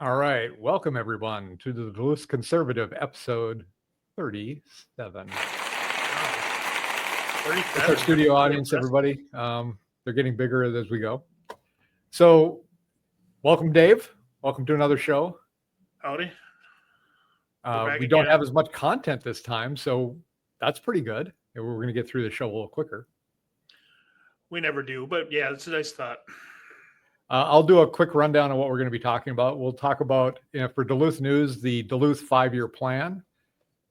All right. Welcome, everyone, to the Duluth Conservative, episode 37. It's 37. our studio audience, everybody. They're getting bigger as we go. So, welcome, Dave. Welcome to another show. Howdy. We don't have as much content this time, so that's pretty good. We're going to get through the show a little quicker. We never do, but yeah, it's a nice thought. I'll do a quick rundown of what we're going to be talking about. We'll talk about, for Duluth News, the Duluth 5-year plan.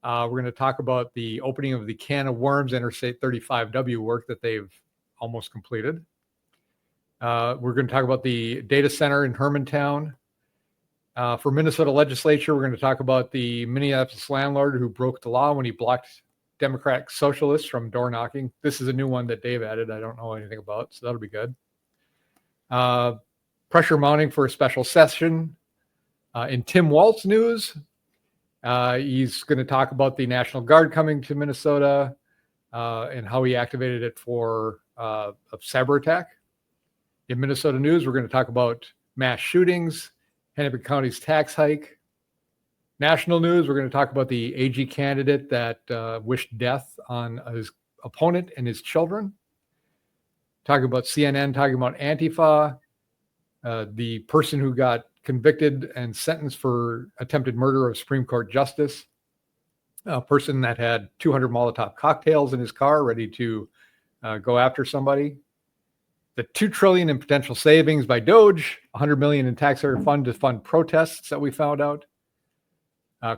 We're going to talk about the opening of the can of worms Interstate 35W work that they've almost completed. We're going to talk about the data center in Hermantown. For Minnesota Legislature, we're going to talk about the Minneapolis landlord who broke the law when he blocked Democratic socialists from door knocking. This is a new one that Dave added. I don't know anything about, so that'll be good. Pressure mounting for a special session. In Tim Walz news, he's going to talk about the National Guard coming to Minnesota and how he activated it for a cyberattack. In Minnesota news, we're going to talk about mass shootings, Hennepin County's tax hike. National news, we're going to talk about the AG candidate that wished death on his opponent and his children. Talking about CNN, talking about Antifa, the person who got convicted and sentenced for attempted murder of Supreme Court Justice, a person that had 200 Molotov cocktails in his car ready to go after somebody. The $2 trillion in potential savings by Doge, $100 million in taxpayer fund to fund protests that we found out.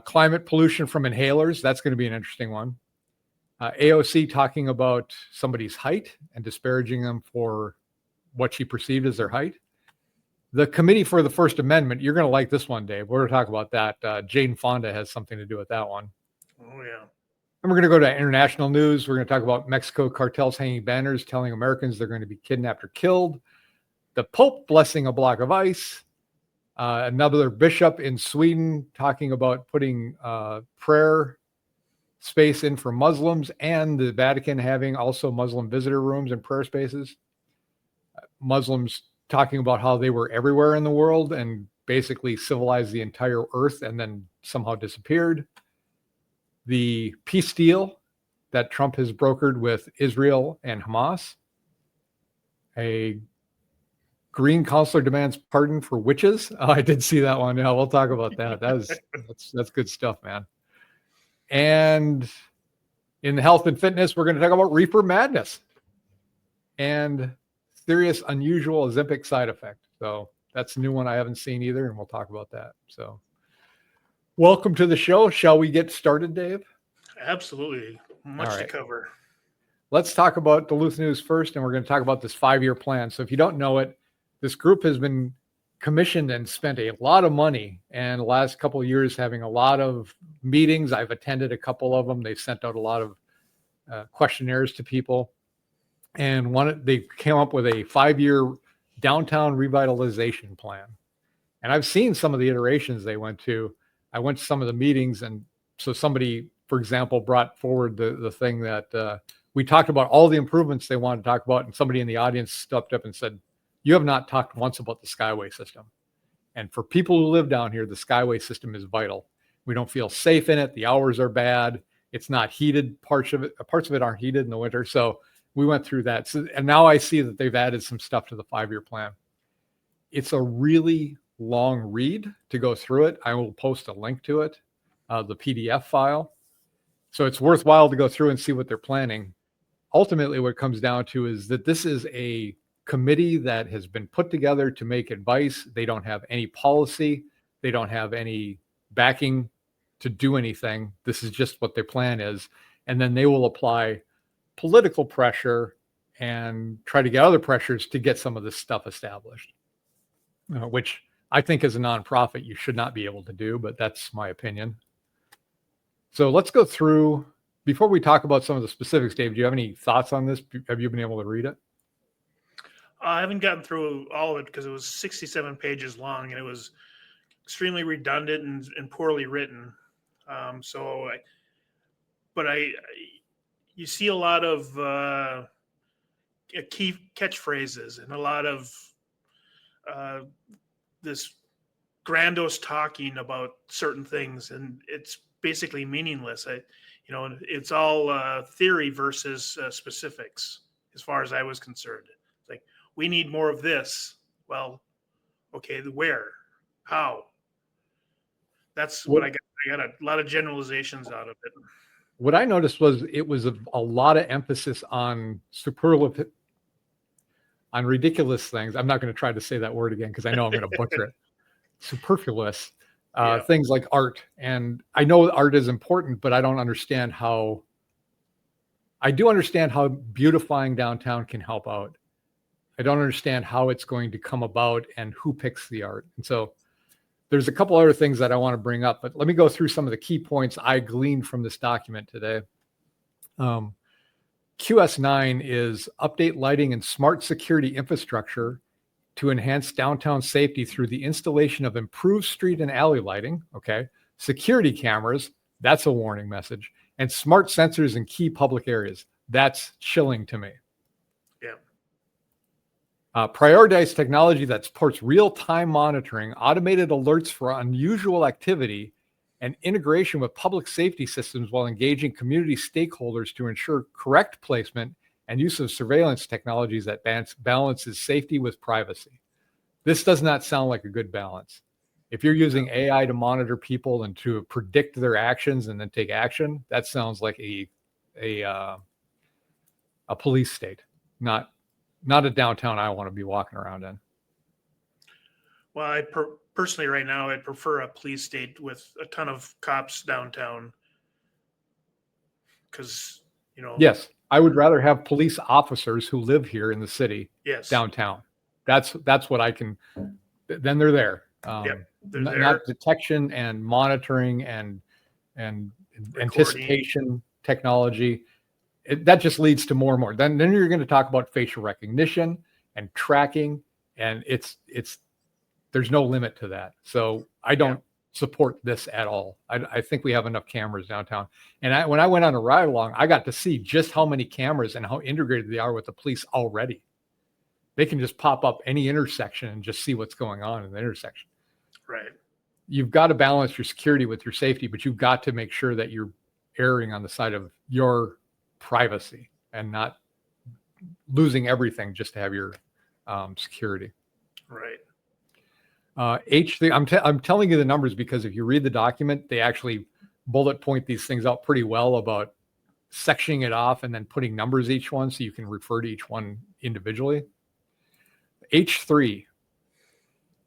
Climate pollution from inhalers, that's going to be an interesting one. AOC talking about somebody's height and disparaging them for what she perceived as their height. The Committee for the First Amendment, you're going to like this one, Dave. We're going to talk about that. Jane Fonda has something to do with that one. Oh, yeah. And we're going to go to international news. We're going to talk about Mexico cartels hanging banners telling Americans they're going to be kidnapped or killed. The Pope blessing a block of ice. Another bishop in Sweden talking about putting prayer space in for Muslims, and the Vatican having also Muslim visitor rooms and prayer spaces. Muslims talking about how they were everywhere in the world and basically civilized the entire earth and then somehow disappeared. The peace deal that Trump has brokered with Israel and Hamas. A Green counselor demands pardon for witches. Oh, I did see that one. Yeah, we'll talk about that. That's good stuff, man. And in health and fitness, we're going to talk about reefer madness and serious, unusual Ozempic side effect. So that's a new one I haven't seen either, and we'll talk about that. So welcome to the show. Shall we get started, Dave? Absolutely. Much to cover. Let's talk about Duluth News first, and we're going to talk about this 5-year plan. So if you don't know it, this group has been commissioned and spent a lot of money, and the last couple of years having a lot of meetings. I've attended a couple of them. They've sent out a lot of questionnaires to people, and they came up with a 5-year downtown revitalization plan. And I've seen some of the iterations they went to. I went to some of the meetings, and so somebody, for example, brought forward the thing that we talked about all the improvements they wanted to talk about, and somebody in the audience stepped up and said, "You have not talked once about the Skyway system. And for people who live down here, the Skyway system is vital. We don't feel safe in it. The hours are bad. It's not heated. Parts of it aren't heated in the winter." So we went through that. So, and now I see that they've added some stuff to the 5-year plan. It's a really long read to go through it. I will post a link to it, the PDF file. So it's worthwhile to go through and see what they're planning. Ultimately, what it comes down to is that this is a committee that has been put together to make advice. They don't have any policy. They don't have any backing to do anything. This is just what their plan is. And then they will apply political pressure and try to get other pressures to get some of this stuff established, which I think as a nonprofit, you should not be able to do, but that's my opinion. So let's go through, before we talk about some of the specifics, Dave, do you have any thoughts on this? Have you been able to read it? I haven't gotten through all of it because it was 67 pages long and it was extremely redundant and poorly written. You see a lot of key catchphrases and a lot of this grandiose talking about certain things, and it's basically meaningless. It's all theory versus specifics, as far as I was concerned. It's like, we need more of this. Well, okay, where, how? That's what I got. I got a lot of generalizations out of it. What I noticed was it was a lot of emphasis on superlative, on ridiculous things. I'm not going to try to say that word again because I know I'm going to butcher it. Superfluous things like art. And I know art is important, but I don't understand how. I do understand how beautifying downtown can help out. I don't understand how it's going to come about and who picks the art. And so there's a couple other things that I want to bring up, but let me go through some of the key points I gleaned from this document today. QS9 is update lighting and smart security infrastructure to enhance downtown safety through the installation of improved street and alley lighting. Okay. Security cameras. That's a warning message. And smart sensors in key public areas. That's chilling to me. Prioritize technology that supports real-time monitoring, automated alerts for unusual activity, and integration with public safety systems while engaging community stakeholders to ensure correct placement and use of surveillance technologies that balances safety with privacy. This does not sound like a good balance. If you're using AI to monitor people and to predict their actions and then take action, that sounds like a police state, not a downtown I want to be walking around in. Well, personally, right now, I'd prefer a police state with a ton of cops downtown. Because, Yes, I would rather have police officers who live here in the city, downtown. That's what I can. Then they're there. They're there. Not detection and monitoring and anticipation technology. That just leads to more and more. Then you're going to talk about facial recognition and tracking, and there's no limit to that. So I don't support this at all. I think we have enough cameras downtown. And when I went on a ride along, I got to see just how many cameras and how integrated they are with the police already. They can just pop up any intersection and just see what's going on in the intersection. Right. You've got to balance your security with your safety, but you've got to make sure that you're erring on the side of your privacy and not losing everything just to have your security. Right. H3, I'm telling you the numbers because if you read the document, they actually bullet point these things out pretty well about sectioning it off and then putting numbers each one so you can refer to each one individually. H3,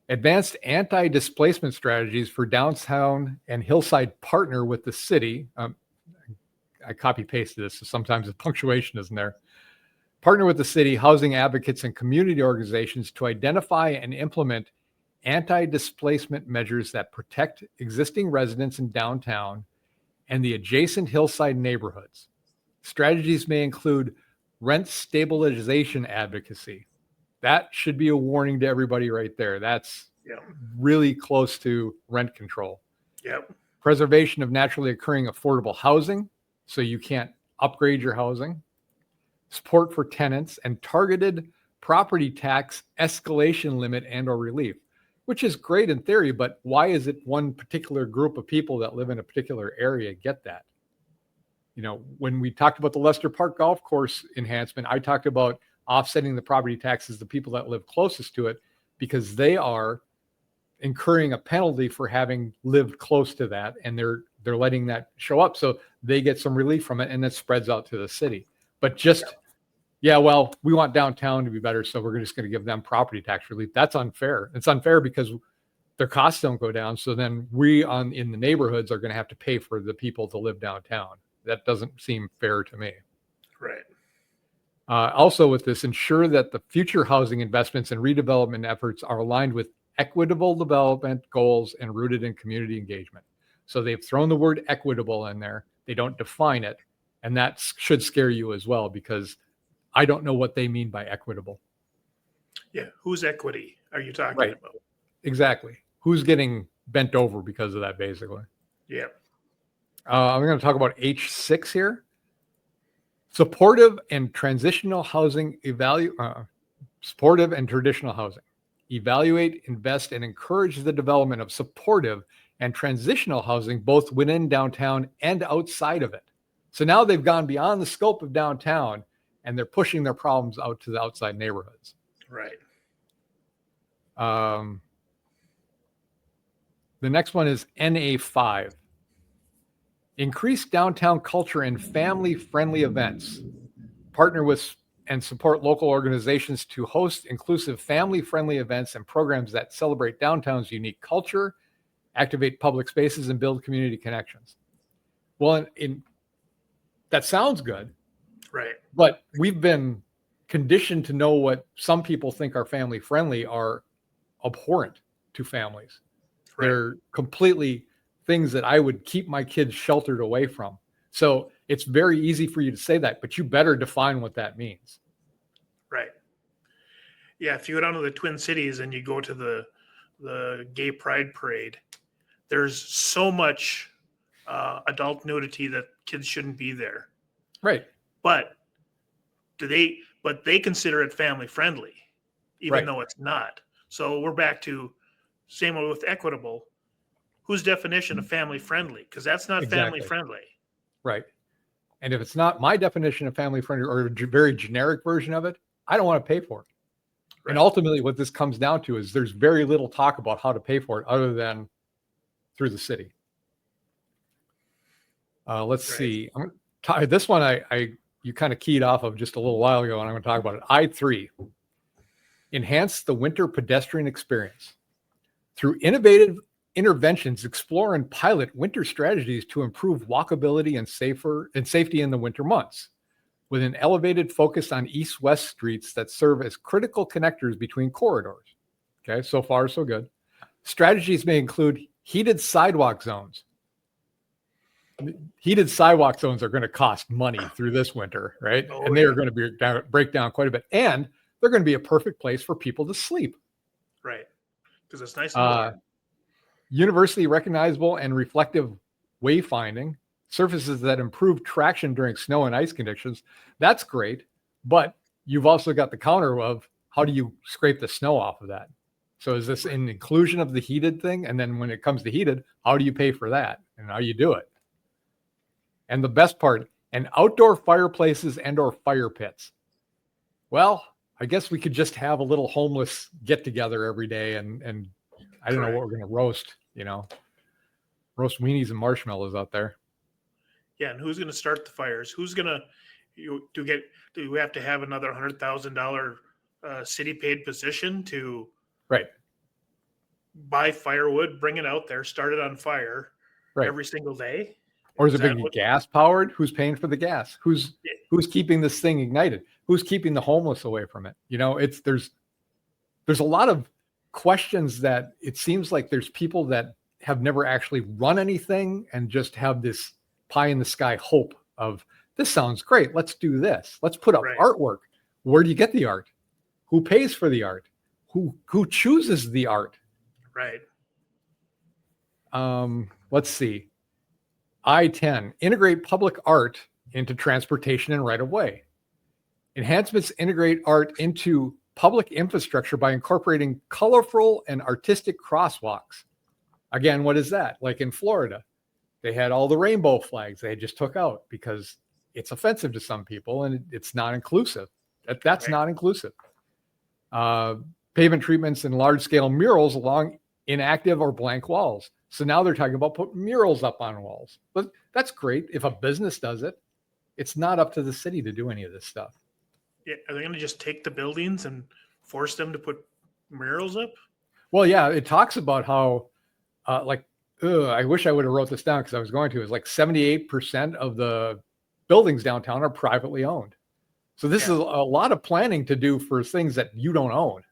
advanced anti-displacement strategies for downtown and hillside partner with the city. I copy pasted this, so sometimes the punctuation isn't there. Partner with the city, housing advocates, and community organizations to identify and implement anti-displacement measures that protect existing residents in downtown and the adjacent hillside neighborhoods. Strategies may include rent stabilization advocacy. That should be a warning to everybody right there. That's really close to rent control. Yep. Preservation of naturally occurring affordable housing, so you can't upgrade your housing. Support for tenants and targeted property tax escalation limit and or relief, which is great in theory, but why is it one particular group of people that live in a particular area get that? When we talked about the Lester Park Golf Course enhancement, I talked about offsetting the property taxes to people that live closest to it because they are incurring a penalty for having lived close to that, and they're letting that show up, so they get some relief from it, and it spreads out to the city. But well, we want downtown to be better, so we're just going to give them property tax relief. That's unfair. It's unfair because their costs don't go down, so then we in the neighborhoods are going to have to pay for the people to live downtown. That doesn't seem fair to me. Right. Also with this, ensure that the future housing investments and redevelopment efforts are aligned with equitable development goals and rooted in community engagement. So they've thrown the word equitable in there. They don't define it. And that should scare you as well, because I don't know what they mean by equitable. Yeah. Whose equity are you talking about? Exactly. Who's getting bent over because of that, basically? Yeah. I'm going to talk about H6 here. Supportive and transitional housing supportive and traditional housing. evaluate, invest, and encourage the development of supportive and transitional housing both within downtown and outside of it. So now they've gone beyond the scope of downtown and they're pushing their problems out to the outside neighborhoods. Right. The next one is NA5. Increase downtown culture and family-friendly events. Partner with and support local organizations to host inclusive family-friendly events and programs that celebrate downtown's unique culture, activate public spaces, and build community connections. Well, that sounds good. Right. But we've been conditioned to know what some people think are family-friendly are abhorrent to families. Right. They're completely things that I would keep my kids sheltered away from. So it's very easy for you to say that, but you better define what that means. Right. Yeah. If you go down to the Twin Cities and you go to the gay pride parade, there's so much adult nudity that kids shouldn't be there. Right. But they consider it family friendly, even though it's not. So we're back to same with equitable. Whose definition of family friendly? Because that's not family friendly. Right. And if it's not my definition of family friendly or a very generic version of it, I don't want to pay for it. Right. And ultimately what this comes down to is there's very little talk about how to pay for it other than through the city. Let's see. This one you kind of keyed off of just a little while ago, and I'm going to talk about it. I3, enhance the winter pedestrian experience. Through innovative interventions, explore and pilot winter strategies to improve walkability and safety in the winter months, with an elevated focus on east-west streets that serve as critical connectors between corridors. Okay, so far so good. Strategies may include heated sidewalk zones. Heated sidewalk zones are going to cost money through this winter, right? And they are going to break down quite a bit. And they're going to be a perfect place for people to sleep. Right. Because it's nice and warm. Universally recognizable and reflective wayfinding, surfaces that improve traction during snow and ice conditions. That's great. But you've also got the counter of how do you scrape the snow off of that? So is this an inclusion of the heated thing? And then when it comes to heated, how do you pay for that? And how do you do it? And the best part, and outdoor fireplaces and or fire pits. Well, I guess we could just have a little homeless get together every day and I don't know what we're going to roast, roast weenies and marshmallows out there. Yeah. And who's going to start the fires? Who's going to, do we have to have another $100,000 city paid position to buy firewood, bring it out there, start it on fire every single day? Or is it being gas powered? Who's paying for the gas? Who's keeping this thing ignited? Who's keeping the homeless away from it? There's a lot of questions that it seems like there's people that have never actually run anything and just have this pie in the sky hope of this sounds great. Let's do this. Let's put up artwork. Where do you get the art? Who pays for the art? Who chooses the art? Right. Let's see. I-10, integrate public art into transportation and right-of-way. Enhancements integrate art into public infrastructure by incorporating colorful and artistic crosswalks. Again, what is that? Like in Florida, they had all the rainbow flags they just took out because it's offensive to some people and it's not inclusive. That's not inclusive. Pavement treatments and large-scale murals along inactive or blank walls. So now they're talking about putting murals up on walls. But that's great if a business does it. It's not up to the city to do any of this stuff. Yeah, are they going to just take the buildings and force them to put murals up? Well, yeah, it talks about how, I wish I would have wrote this down because I was going to. It's like 78% of the buildings downtown are privately owned. So this is a lot of planning to do for things that you don't own.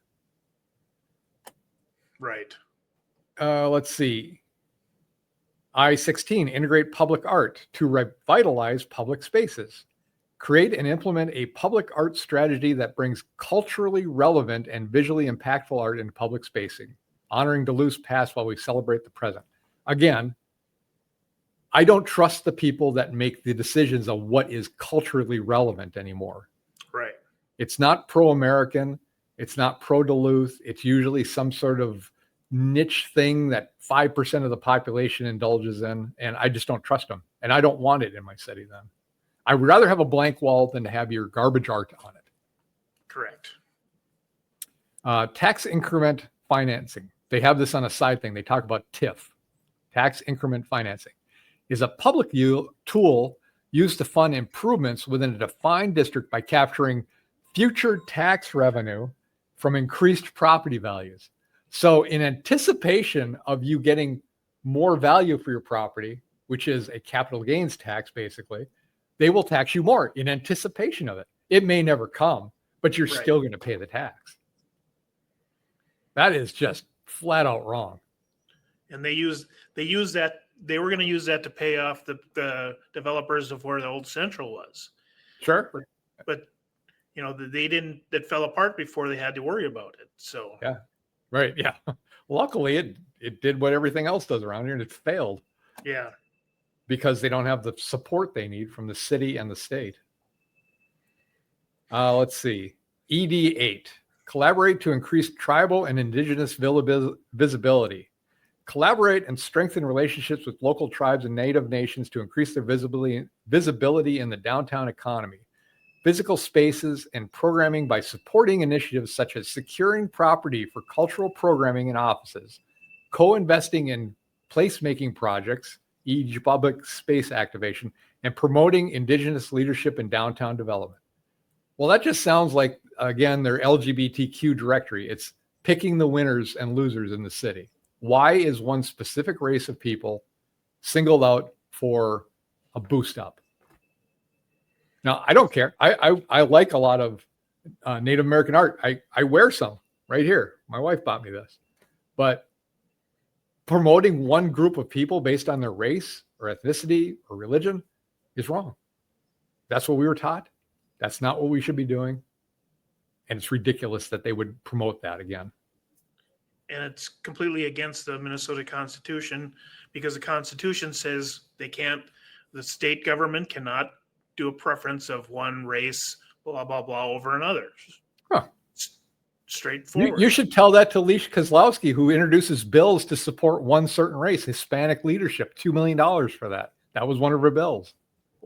Right. Let's see. I-16, integrate public art to revitalize public spaces. Create and implement a public art strategy that brings culturally relevant and visually impactful art into public spacing, honoring Duluth's past while we celebrate the present. Again, I don't trust the people that make the decisions of what is culturally relevant anymore. Right. It's not pro-American. It's not pro Duluth. It's usually some sort of niche thing that 5% of the population indulges in. And I just don't trust them. And I don't want it in my city then. I would rather have a blank wall than to have your garbage art on it. Correct. Tax increment financing. They have this on a side thing. They talk about TIF, tax increment financing, is a public tool used to fund improvements within a defined district by capturing future tax revenue from increased property values. So in anticipation of you getting more value for your property, which is a capital gains tax, basically, they will tax you more in anticipation of it. It may never come, but you're still going to pay the tax. That is just flat out wrong. And they use that. They were going to use that to pay off the developers of where the old Central was. Sure. But you know, that fell apart before they had to worry about it. So yeah, right. Yeah. Luckily it did what everything else does around here, and it failed. Yeah. Because they don't have the support they need from the city and the state. Let's see. ED8, collaborate to increase tribal and indigenous visibility. Collaborate and strengthen relationships with local tribes and native nations to increase their visibility in the downtown economy. Physical spaces and programming by supporting initiatives such as securing property for cultural programming and offices, co-investing in placemaking projects, e.g. public space activation, and promoting indigenous leadership in downtown development. Well, that just sounds like, again, their LGBTQ directory. It's picking the winners and losers in the city. Why is one specific race of people singled out for a boost up? Now, I don't care. I like a lot of Native American art. I wear some right here. My wife bought me this. But promoting one group of people based on their race or ethnicity or religion is wrong. That's what we were taught. That's not what we should be doing. And it's ridiculous that they would promote that again. And it's completely against the Minnesota Constitution, because the Constitution says the state government cannot do a preference of one race, blah, blah, blah, over another. Huh. Straightforward. You should tell that to Leash Kozlowski, who introduces bills to support one certain race, Hispanic leadership, $2 million for that. That was one of her bills.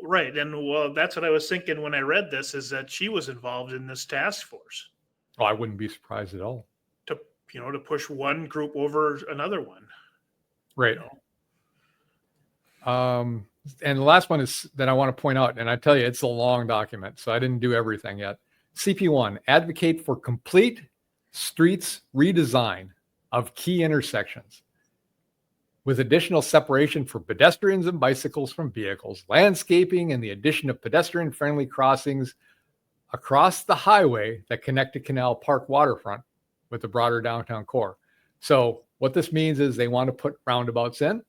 Right. And well, that's what I was thinking when I read this, is that she was involved in this task force. Oh, I wouldn't be surprised at all. To push one group over another one. Right. And the last one is that I want to point out, and I tell you, it's a long document, so I didn't do everything yet. CP1, advocate for complete streets redesign of key intersections with additional separation for pedestrians and bicycles from vehicles, landscaping, and the addition of pedestrian-friendly crossings across the highway that connect to Canal Park waterfront with the broader downtown core. So what this means is they want to put roundabouts in.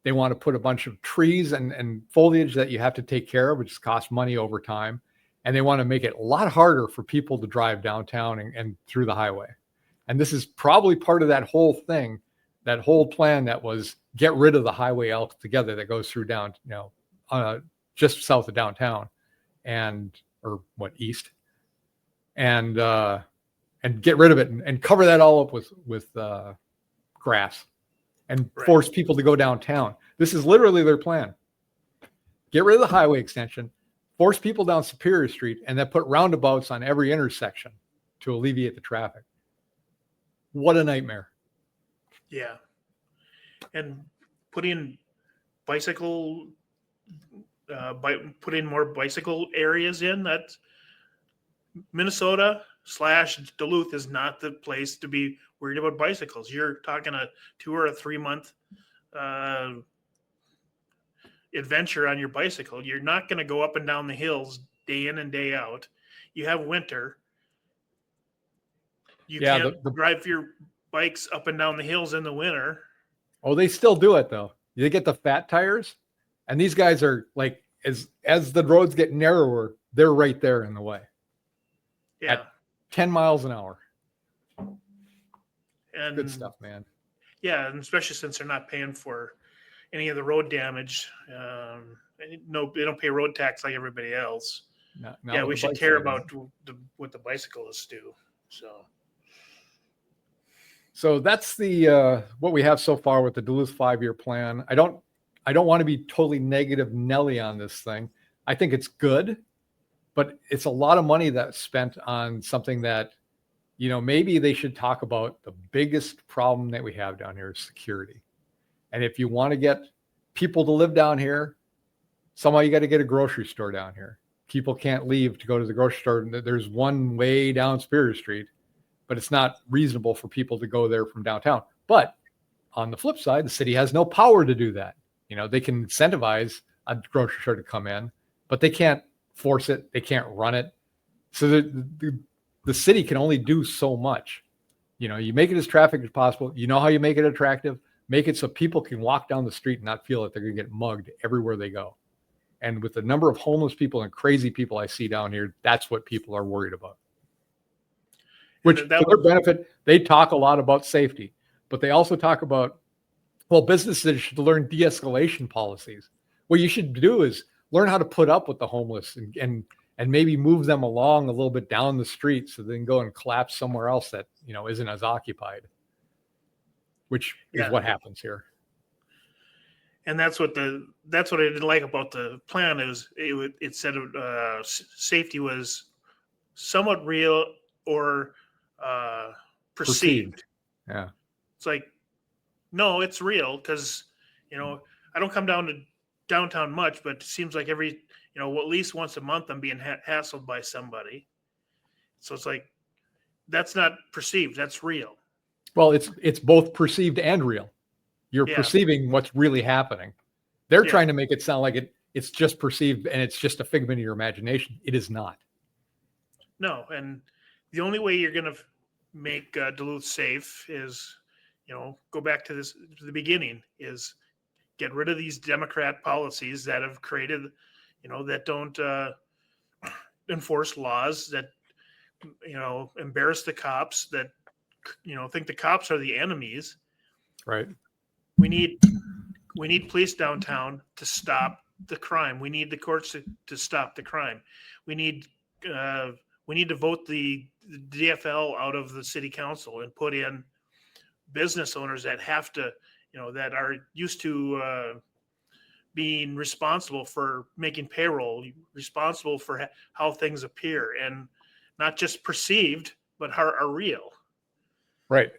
They want to put a bunch of trees and foliage that you have to take care of, which costs money over time. And they want to make it a lot harder for people to drive downtown and through the highway. And this is probably part of that whole thing, that whole plan that was get rid of the highway altogether that goes through down, just south of downtown east, and get rid of it and cover that all up with grass and force people to go downtown. This is literally their plan. Get rid of the highway extension, force people down Superior Street, and then put roundabouts on every intersection to alleviate the traffic. What a nightmare. Yeah. And put in more bicycle areas in. That Minnesota / Duluth is not the place to be worried about bicycles. You're talking a 2 or a 3 month adventure on your bicycle. You're not going to go up and down the hills day in and day out. You have winter. You can't drive your bikes up and down the hills in the winter. Oh, they still do it though. You get the fat tires, and these guys are like, as the roads get narrower, they're right there in the way. Yeah. At 10 miles an hour. And good stuff, man. Yeah, and especially since they're not paying for any of the road damage. No, they don't pay road tax like everybody else. We should care about what the bicyclists do. So that's the what we have so far with the Duluth 5-year plan. I don't want to be totally negative Nelly on this thing. I think it's good, but it's a lot of money that's spent on something that, maybe they should talk about. The biggest problem that we have down here is security. And if you want to get people to live down here, somehow you got to get a grocery store down here. People can't leave to go to the grocery store. There's one way down Superior Street, but it's not reasonable for people to go there from downtown. But on the flip side, the city has no power to do that. They can incentivize a grocery store to come in, but they can't force it. They can't run it. So the city can only do so much. You make it as traffic as possible. You know how you make it attractive? Make it so people can walk down the street and not feel that they're going to get mugged everywhere they go. And with the number of homeless people and crazy people I see down here, that's what people are worried about. Which, for their benefit, they talk a lot about safety, but they also talk about, businesses should learn de-escalation policies. What you should do is learn how to put up with the homeless and maybe move them along a little bit down the street so they can go and collapse somewhere else that, isn't as occupied, which is what happens here. And that's what I didn't like about the plan is it said safety was somewhat real or perceived. Yeah. It's like, no, it's real because, I don't come down to downtown much, but it seems like every, at least once a month I'm being hassled by somebody. So it's like, that's not perceived, that's real. Well, it's both perceived and real. You're perceiving what's really happening. They're trying to make it sound like it's just perceived and it's just a figment of your imagination. It is not. No, and the only way you're going to make Duluth safe is, go back to the beginning, is get rid of these Democrat policies that have created, that don't enforce laws, that, embarrass the cops, that, think the cops are the enemies. Right. We need police downtown to stop the crime. We need the courts to stop the crime. We need to vote the DFL out of the city council and put in business owners that have to, that are used to being responsible for making payroll, responsible for how things appear, and not just perceived, but are real. Right.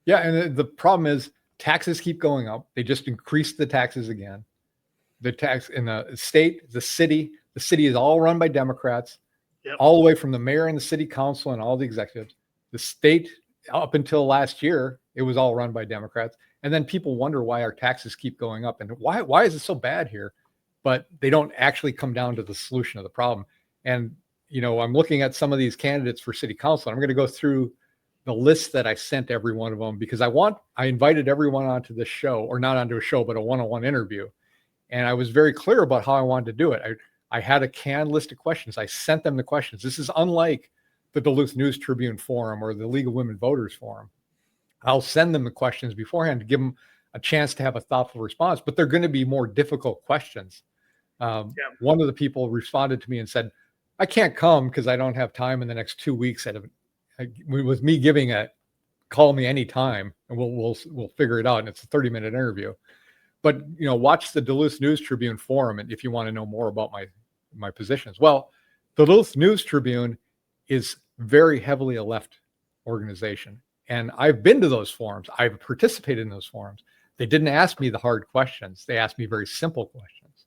Yeah, and the problem is taxes keep going up. They just increased the taxes again. The tax in the state, the city is all run by Democrats. Yep. All the way from the mayor and the city council and all the executives. The state, up until last year, it was all run by Democrats. And then people wonder why our taxes keep going up and why is it so bad here? But they don't actually come down to the solution of the problem. And, I'm looking at some of these candidates for city council. I'm going to go through the list that I sent every one of them because I invited everyone onto this show, or not onto a show, but a one-on-one interview. And I was very clear about how I wanted to do it. I had a canned list of questions. I sent them the questions. This is unlike the Duluth News Tribune Forum or the League of Women Voters Forum. I'll send them the questions beforehand to give them a chance to have a thoughtful response, but they're going to be more difficult questions. One of the people responded to me and said, I can't come because I don't have time in the next 2 weeks with me giving call me anytime and we'll figure it out. And it's a 30-minute interview. But, watch the Duluth News Tribune Forum and if you want to know more about my positions. Well, the Duluth News Tribune is very heavily a left organization. And I've been to those forums. I've participated in those forums. They didn't ask me the hard questions. They asked me very simple questions.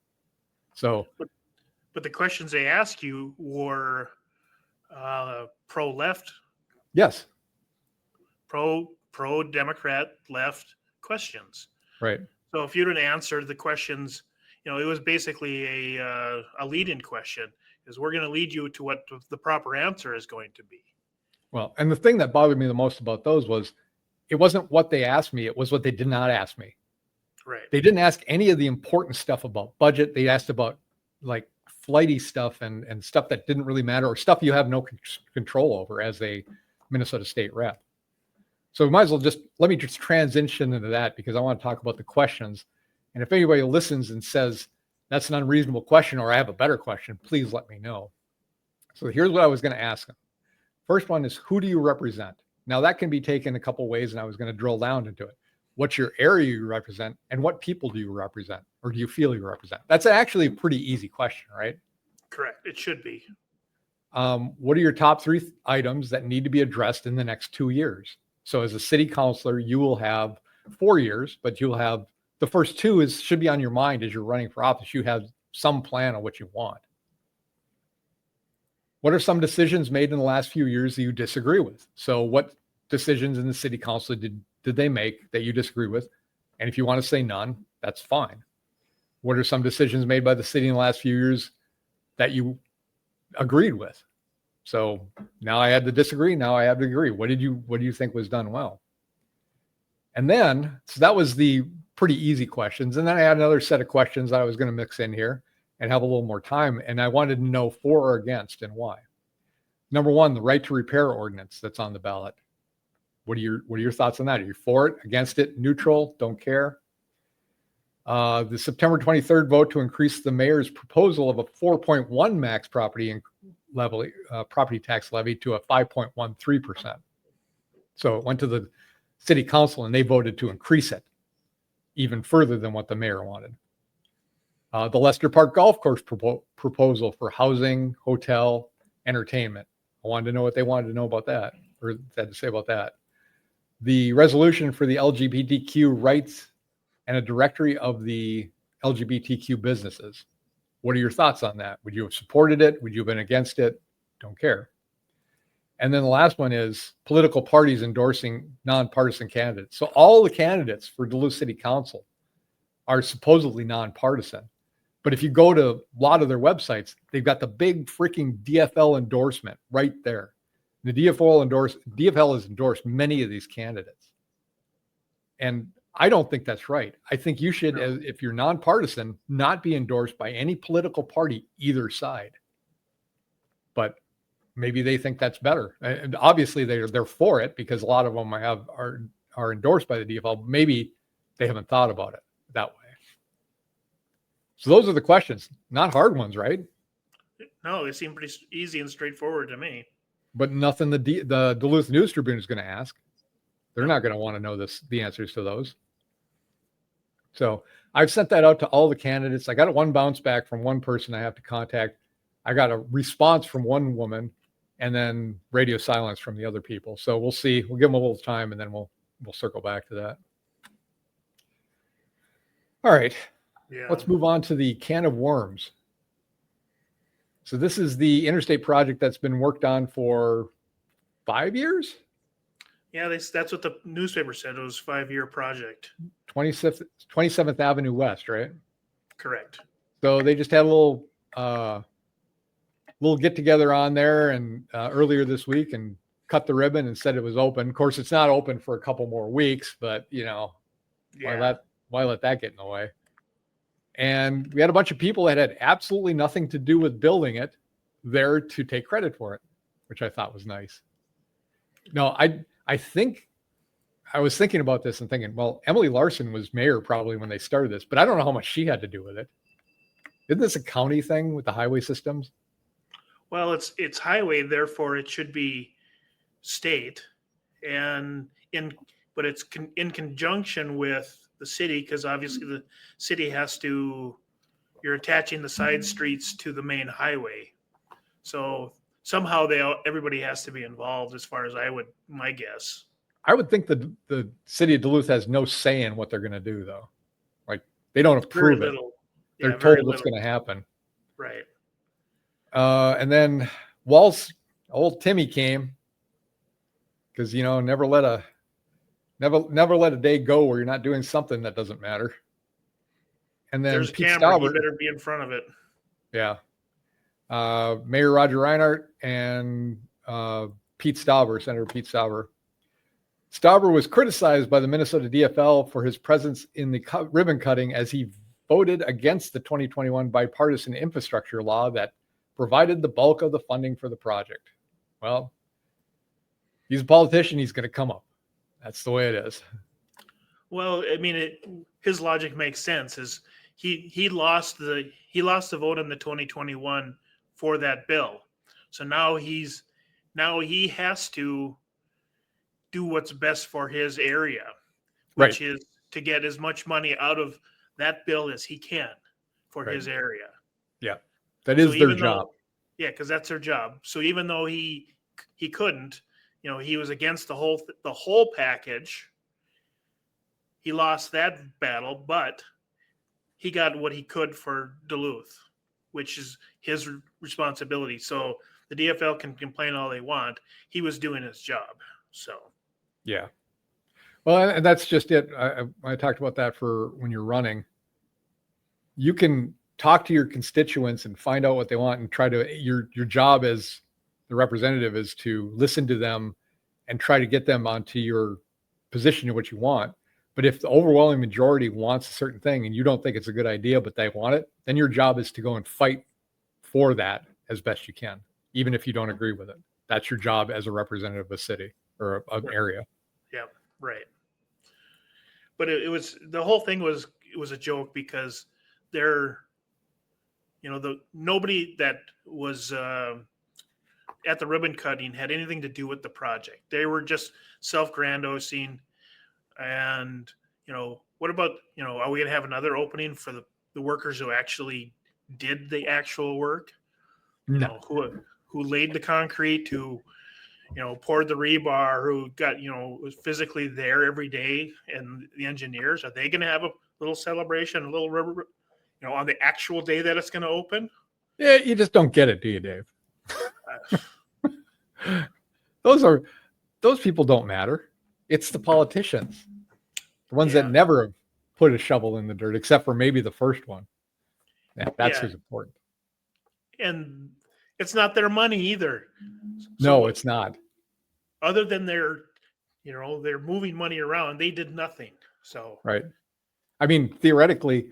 So, but the questions they asked you were pro-left. Yes. Pro-Democrat left questions. Right. So if you didn't answer the questions, it was basically a lead-in question. Is we're going to lead you to what the proper answer is going to be. Well, and the thing that bothered me the most about those was it wasn't what they asked me. It was what they did not ask me. Right. They didn't ask any of the important stuff about budget. They asked about like flighty stuff and stuff that didn't really matter, or stuff you have no control over as a Minnesota state rep. So we might as well let me just transition into that because I want to talk about the questions. And if anybody listens and says that's an unreasonable question or I have a better question, please let me know. So here's what I was going to ask them. First one is, who do you represent? Now that can be taken a couple ways, and I was going to drill down into it. What's your area you represent, and what people do you represent, or do you feel you represent? That's actually a pretty easy question, right? Correct. It should be. What are your top 3 items that need to be addressed in the next 2 years? So as a city councilor, you will have 4 years, but you'll have the first 2 should be on your mind as you're running for office. You have some plan on what you want. What are some decisions made in the last few years that you disagree with? So what decisions in the city council did they make that you disagree with? And if you want to say none, that's fine. What are some decisions made by the city in the last few years that you agreed with? So now I had to disagree. Now I have to agree. What do you think was done well? And then, so that was the pretty easy questions. And then I had another set of questions that I was going to mix in here and have a little more time. And I wanted to know for or against and why. Number 1, the right to repair ordinance that's on the ballot. What are your thoughts on that? Are you for it, against it, neutral, don't care? The September 23rd vote to increase the mayor's proposal of a 4.1 max property tax levy to a 5.13%. So it went to the city council and they voted to increase it even further than what the mayor wanted. The Lester Park Golf Course proposal for housing, hotel, entertainment. I wanted to know what they wanted to know about that, or had to say about that. The resolution for the LGBTQ rights and a directory of the LGBTQ businesses. What are your thoughts on that? Would you have supported it? Would you have been against it? Don't care. And then the last one is political parties endorsing nonpartisan candidates. So all the candidates for Duluth City Council are supposedly nonpartisan. But if you go to a lot of their websites, they've got the big freaking DFL endorsement right there. The DFL has endorsed many of these candidates. And I don't think that's right. I think you should, if you're nonpartisan, not be endorsed by any political party, either side. But maybe they think that's better. And obviously they're for it because a lot of them are endorsed by the DFL. Maybe they haven't thought about it that way. So those are the questions, not hard ones, right? No, they seem pretty easy and straightforward to me. But nothing the Duluth News Tribune is going to ask. They're not going to want to know the answers to those. So I've sent that out to all the candidates. I got one bounce back from one person I have to contact. I got a response from one woman, and then radio silence from the other people. So we'll see. We'll give them a little time, and then we'll circle back to that. All right. Yeah. Let's move on to the can of worms. So this is the Interstate project that's been worked on for 5 years. Yeah, that's what the newspaper said. It was a 5-year project. 27th Avenue West, right? Correct. So they just had a little get together on there and earlier this week and cut the ribbon and said it was open. Of course, it's not open for a couple more weeks, but why let that get in the way? And we had a bunch of people that had absolutely nothing to do with building it there to take credit for it, which I thought was nice. No, I think I was thinking about this and thinking, well, Emily Larson was mayor probably when they started this, but I don't know how much she had to do with it. Isn't this a county thing with the highway systems? Well, it's highway, therefore it should be state, but it's in conjunction with the city, because obviously the city you're attaching the side streets to the main highway. So somehow everybody has to be involved, as far as my guess. I would think the city of Duluth has no say in what they're going to do, though. Like, they don't approve it. They're told what's going to happen. Right. And then Walz, old Timmy came, because, never let a day go where you're not doing something that doesn't matter. And then there's Pete a camera. You Stauber, better be in front of it. Yeah. Mayor Roger Reinhardt and Pete Stauber, Senator Pete Stauber. Stauber was criticized by the Minnesota DFL for his presence in the ribbon cutting as he voted against the 2021 bipartisan infrastructure law that provided the bulk of the funding for the project. Well, he's a politician. He's going to come up. That's the way it is. Well, I mean, his logic makes sense. Is he lost the vote in the 2021 for that bill, so now he's now he has to do what's best for his area, Right. which is to get as much money out of that bill as he can for Right. his area. Yeah. That is their job. Yeah, because that's their job. So even though he couldn't, he was against the whole package. He lost that battle, but he got what he could for Duluth, which is his responsibility. So the DFL can complain all they want. He was doing his job. So yeah. Well, and that's just it. I talked about that for when you're running. You can talk to your constituents and find out what they want and try to, your job as the representative is to listen to them and try to get them onto your position of what you want. But if the overwhelming majority wants a certain thing and you don't think it's a good idea, but they want it, then your job is to go and fight for that as best you can, even if you don't agree with it. That's your job as a representative of a city or an area. Yeah, right. But it was, the whole thing was, it was a joke because they're, nobody that was at the ribbon cutting had anything to do with the project. They were just self-grandiosing. And, what about, are we going to have another opening for the workers who actually did the actual work? No. Who laid the concrete, who, poured the rebar, who got, was physically there every day, and the engineers, are they going to have a little celebration, a little river, on the actual day that it's going to open? Yeah, you just don't get it, do you, Dave? Those people don't matter. It's the politicians, the ones that never put a shovel in the dirt, except for maybe the first one. Yeah, that's who's important. And it's not their money either. No, it's not. Other than they're moving money around, they did nothing. So right. I mean, theoretically,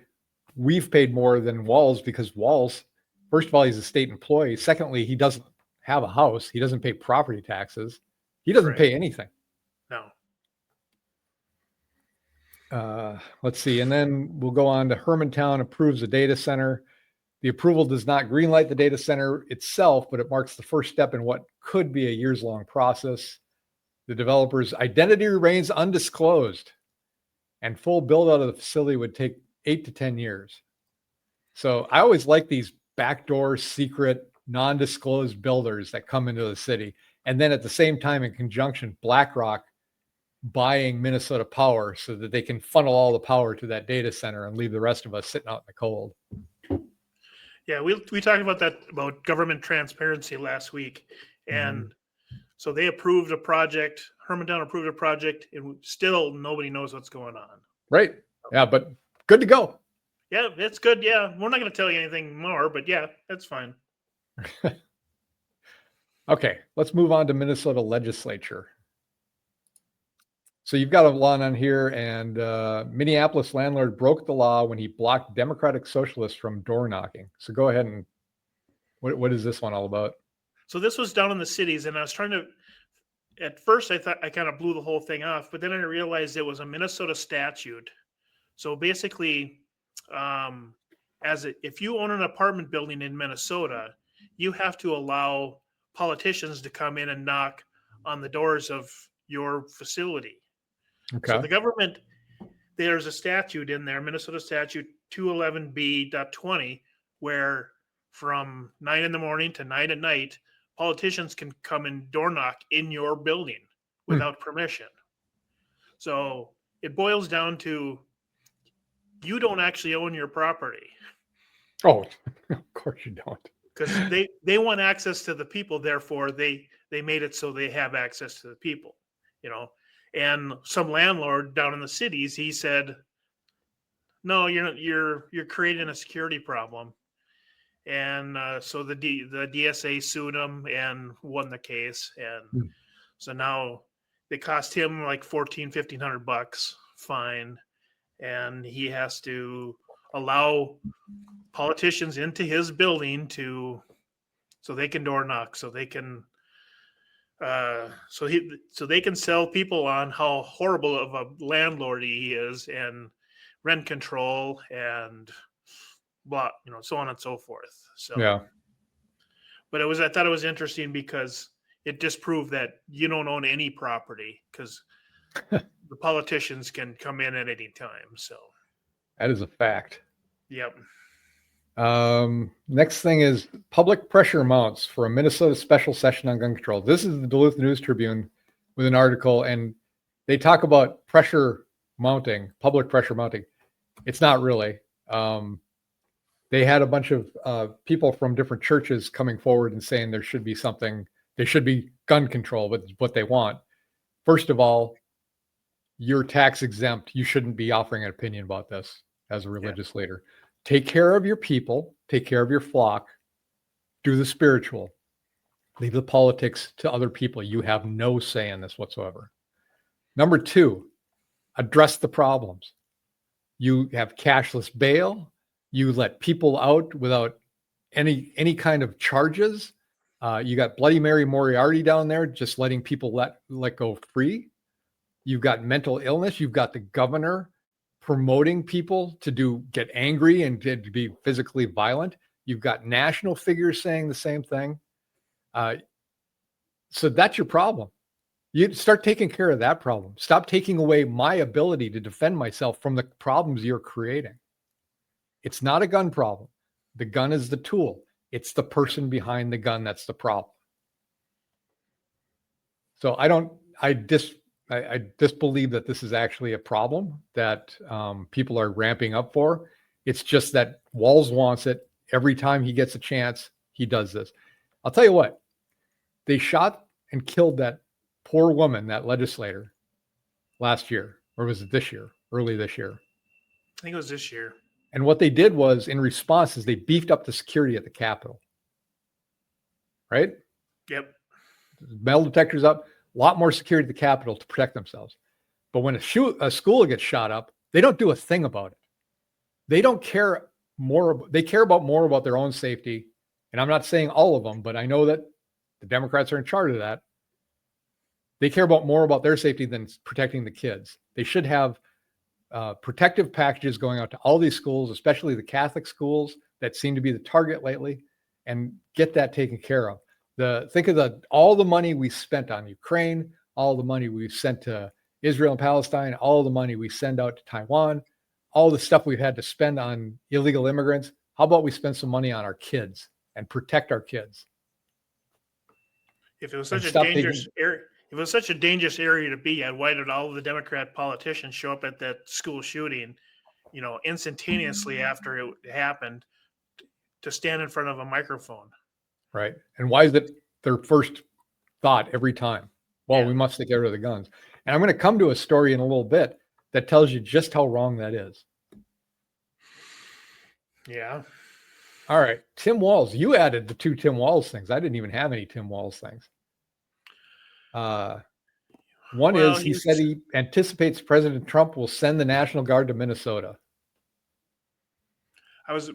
we've paid more than Walz because Walz, first of all, he's a state employee. Secondly, he doesn't have a house. He doesn't pay property taxes. He doesn't pay anything. No. Let's see. And then we'll go on to Hermantown approves a data center. The approval does not greenlight the data center itself, but it marks the first step in what could be a years-long process. The developer's identity remains undisclosed, and full build-out of the facility would take 8 to 10 years. So I always like these backdoor, secret, non-disclosed builders that come into the city. And then at the same time, in conjunction, BlackRock buying Minnesota Power so that they can funnel all the power to that data center and leave the rest of us sitting out in the cold. Yeah, we talked about that, about government transparency last week. And so they approved a project, Hermantown approved a project, and still nobody knows what's going on. Right. Yeah, but good to go. Yeah, it's good. Yeah, we're not going to tell you anything more, but yeah, that's fine. Okay, let's move on to Minnesota Legislature. So you've got a law on here, and Minneapolis landlord broke the law when he blocked Democratic socialists from door knocking. So go ahead and what is this one all about? So this was down in the cities, and I was trying to, at first I thought I kind of blew the whole thing off, but then I realized it was a Minnesota statute. So basically, if you own an apartment building in Minnesota, you have to allow politicians to come in and knock on the doors of your facility. Okay. So the government, there's a statute in there, Minnesota statute 211B.20, where from 9 in the morning to 9 at night, politicians can come and door knock in your building without permission. So it boils down to, you don't actually own your property. Oh, of course you don't. Because they want access to the people, therefore they made it so they have access to the people, And some landlord down in the cities, he said, "No, you're creating a security problem." And so the DSA sued him and won the case, and so now it cost him like $1,500 fine, and he has to allow politicians into his building so they can door knock, so they can so they can sell people on how horrible of a landlord he is, and rent control and blah, so on and so forth. So yeah. But I thought it was interesting because it disproved that you don't own any property because the politicians can come in at any time. So That is a fact. yep. Next thing is public pressure mounts for a Minnesota special session on gun control. This is the Duluth News Tribune with an article, and they talk about pressure mounting, public pressure mounting. It's not really. They had a bunch of people from different churches coming forward and saying there should be something, there should be gun control, but what they want. First of all, you're tax exempt. You shouldn't be offering an opinion about this as a religious leader. Take care of your people, take care of your flock, do the spiritual, leave the politics to other people. You have no say in this whatsoever. Number two, address the problems. You have cashless bail. You let people out without any kind of charges. You got Bloody Mary Moriarty down there, just letting people let go free. You've got mental illness. You've got the governor promoting people to get angry and to be physically violent. You've got national figures saying the same thing. So that's your problem. You start taking care of that problem. Stop taking away my ability to defend myself from the problems you're creating. It's not a gun problem. The gun is the tool. It's the person behind the gun that's the problem. So I disbelieve that this is actually a problem that people are ramping up for. It's just that Walz wants it. Every time he gets a chance, he does this. I'll tell you what, they shot and killed that poor woman, that legislator, last year, or was it this year, early this year? I think it was this year. And what they did was, in response, is they beefed up the security at the Capitol. Right? Yep. Metal detectors up, a lot more security at the Capitol to protect themselves. But when a school gets shot up, they don't do a thing about it. They don't care more. They care more about their own safety. And I'm not saying all of them, but I know that the Democrats are in charge of that. They care more about their safety than protecting the kids. They should have protective packages going out to all these schools, especially the Catholic schools that seem to be the target lately, and get that taken care of. Think of all the money we spent on Ukraine, all the money we've sent to Israel and Palestine, all the money we send out to Taiwan, all the stuff we've had to spend on illegal immigrants. How about we spend some money on our kids and protect our kids? If it was such a dangerous area, if it was such a dangerous area to be at, why did all of the Democrat politicians show up at that school shooting, instantaneously after it happened, to stand in front of a microphone? Right. And why is it their first thought every time? Well, we must get rid of the guns. And I'm going to come to a story in a little bit that tells you just how wrong that is. Yeah. All right. Tim Walz, you added the two Tim Walz things. I didn't even have any Tim Walz things. One is he said he anticipates President Trump will send the National Guard to Minnesota. I was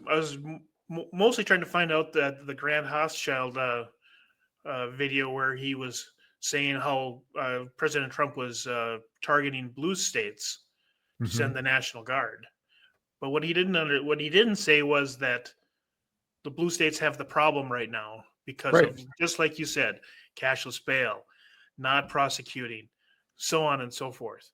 mostly trying to find out that the Grant Hochschild video where he was saying how President Trump was targeting blue states to send the National Guard. But what he didn't say was that the blue states have the problem right now because of, just like you said, cashless bail, not prosecuting, so on and so forth.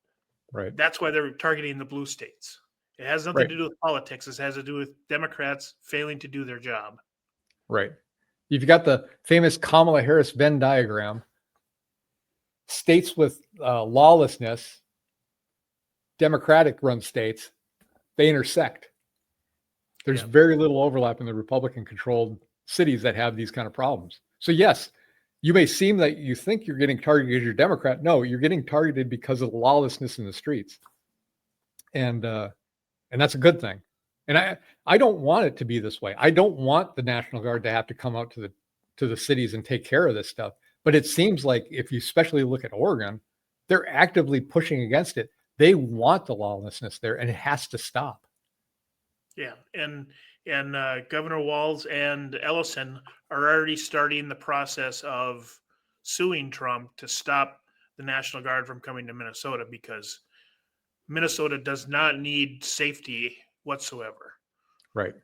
Right. That's why they're targeting the blue states. It has nothing to do with politics. It has to do with Democrats failing to do their job. Right. You've got the famous Kamala Harris Venn diagram. States with lawlessness, Democratic-run states, they intersect. There's very little overlap in the Republican-controlled cities that have these kind of problems. So yes, you may seem that you think you're getting targeted because you're Democrat. No, you're getting targeted because of the lawlessness in the streets. And that's a good thing. And I don't want it to be this way. I don't want the National Guard to have to come out to the cities and take care of this stuff. But it seems like if you especially look at Oregon, they're actively pushing against it. They want the lawlessness there, and it has to stop. Yeah, and Governor Walz and Ellison are already starting the process of suing Trump to stop the National Guard from coming to Minnesota because Minnesota does not need safety whatsoever. Right.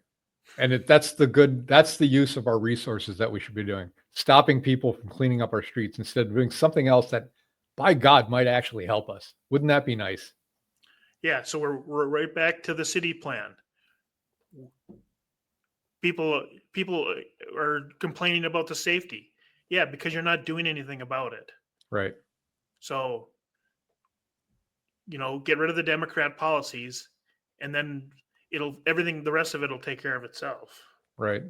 And that's the use of our resources that we should be doing. stopping people from cleaning up our streets instead of doing something else that, by God, might actually help us. Wouldn't that be nice? Yeah, so we're right back to the city plan. People are complaining about the safety. Yeah, because you're not doing anything about it. Right. So, get rid of the Democrat policies, and then the rest of it will take care of itself. Right.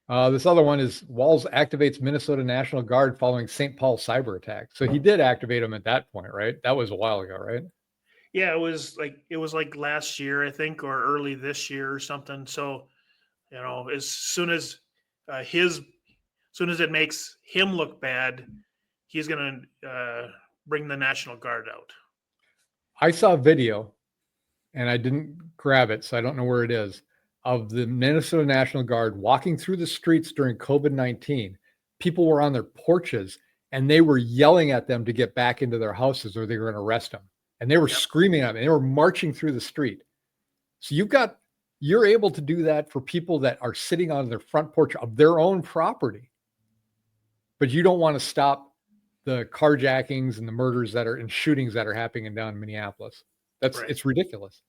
This other one is Walz activates Minnesota National Guard following St. Paul cyber attack. So he did activate them at that point, right? That was a while ago, right? Yeah, it was like last year, I think, or early this year or something. So, as soon as it makes him look bad, he's gonna bring the National Guard out. I saw a video, and I didn't grab it, so I don't know where it is, of the Minnesota National Guard walking through the streets during COVID-19. People were on their porches, and they were yelling at them to get back into their houses or they were going to arrest them. And they were screaming at them. They were marching through the street. So you're able to do that for people that are sitting on their front porch of their own property. But you don't want to stop the carjackings and the murders and shootings that are happening down in Minneapolis. It's ridiculous.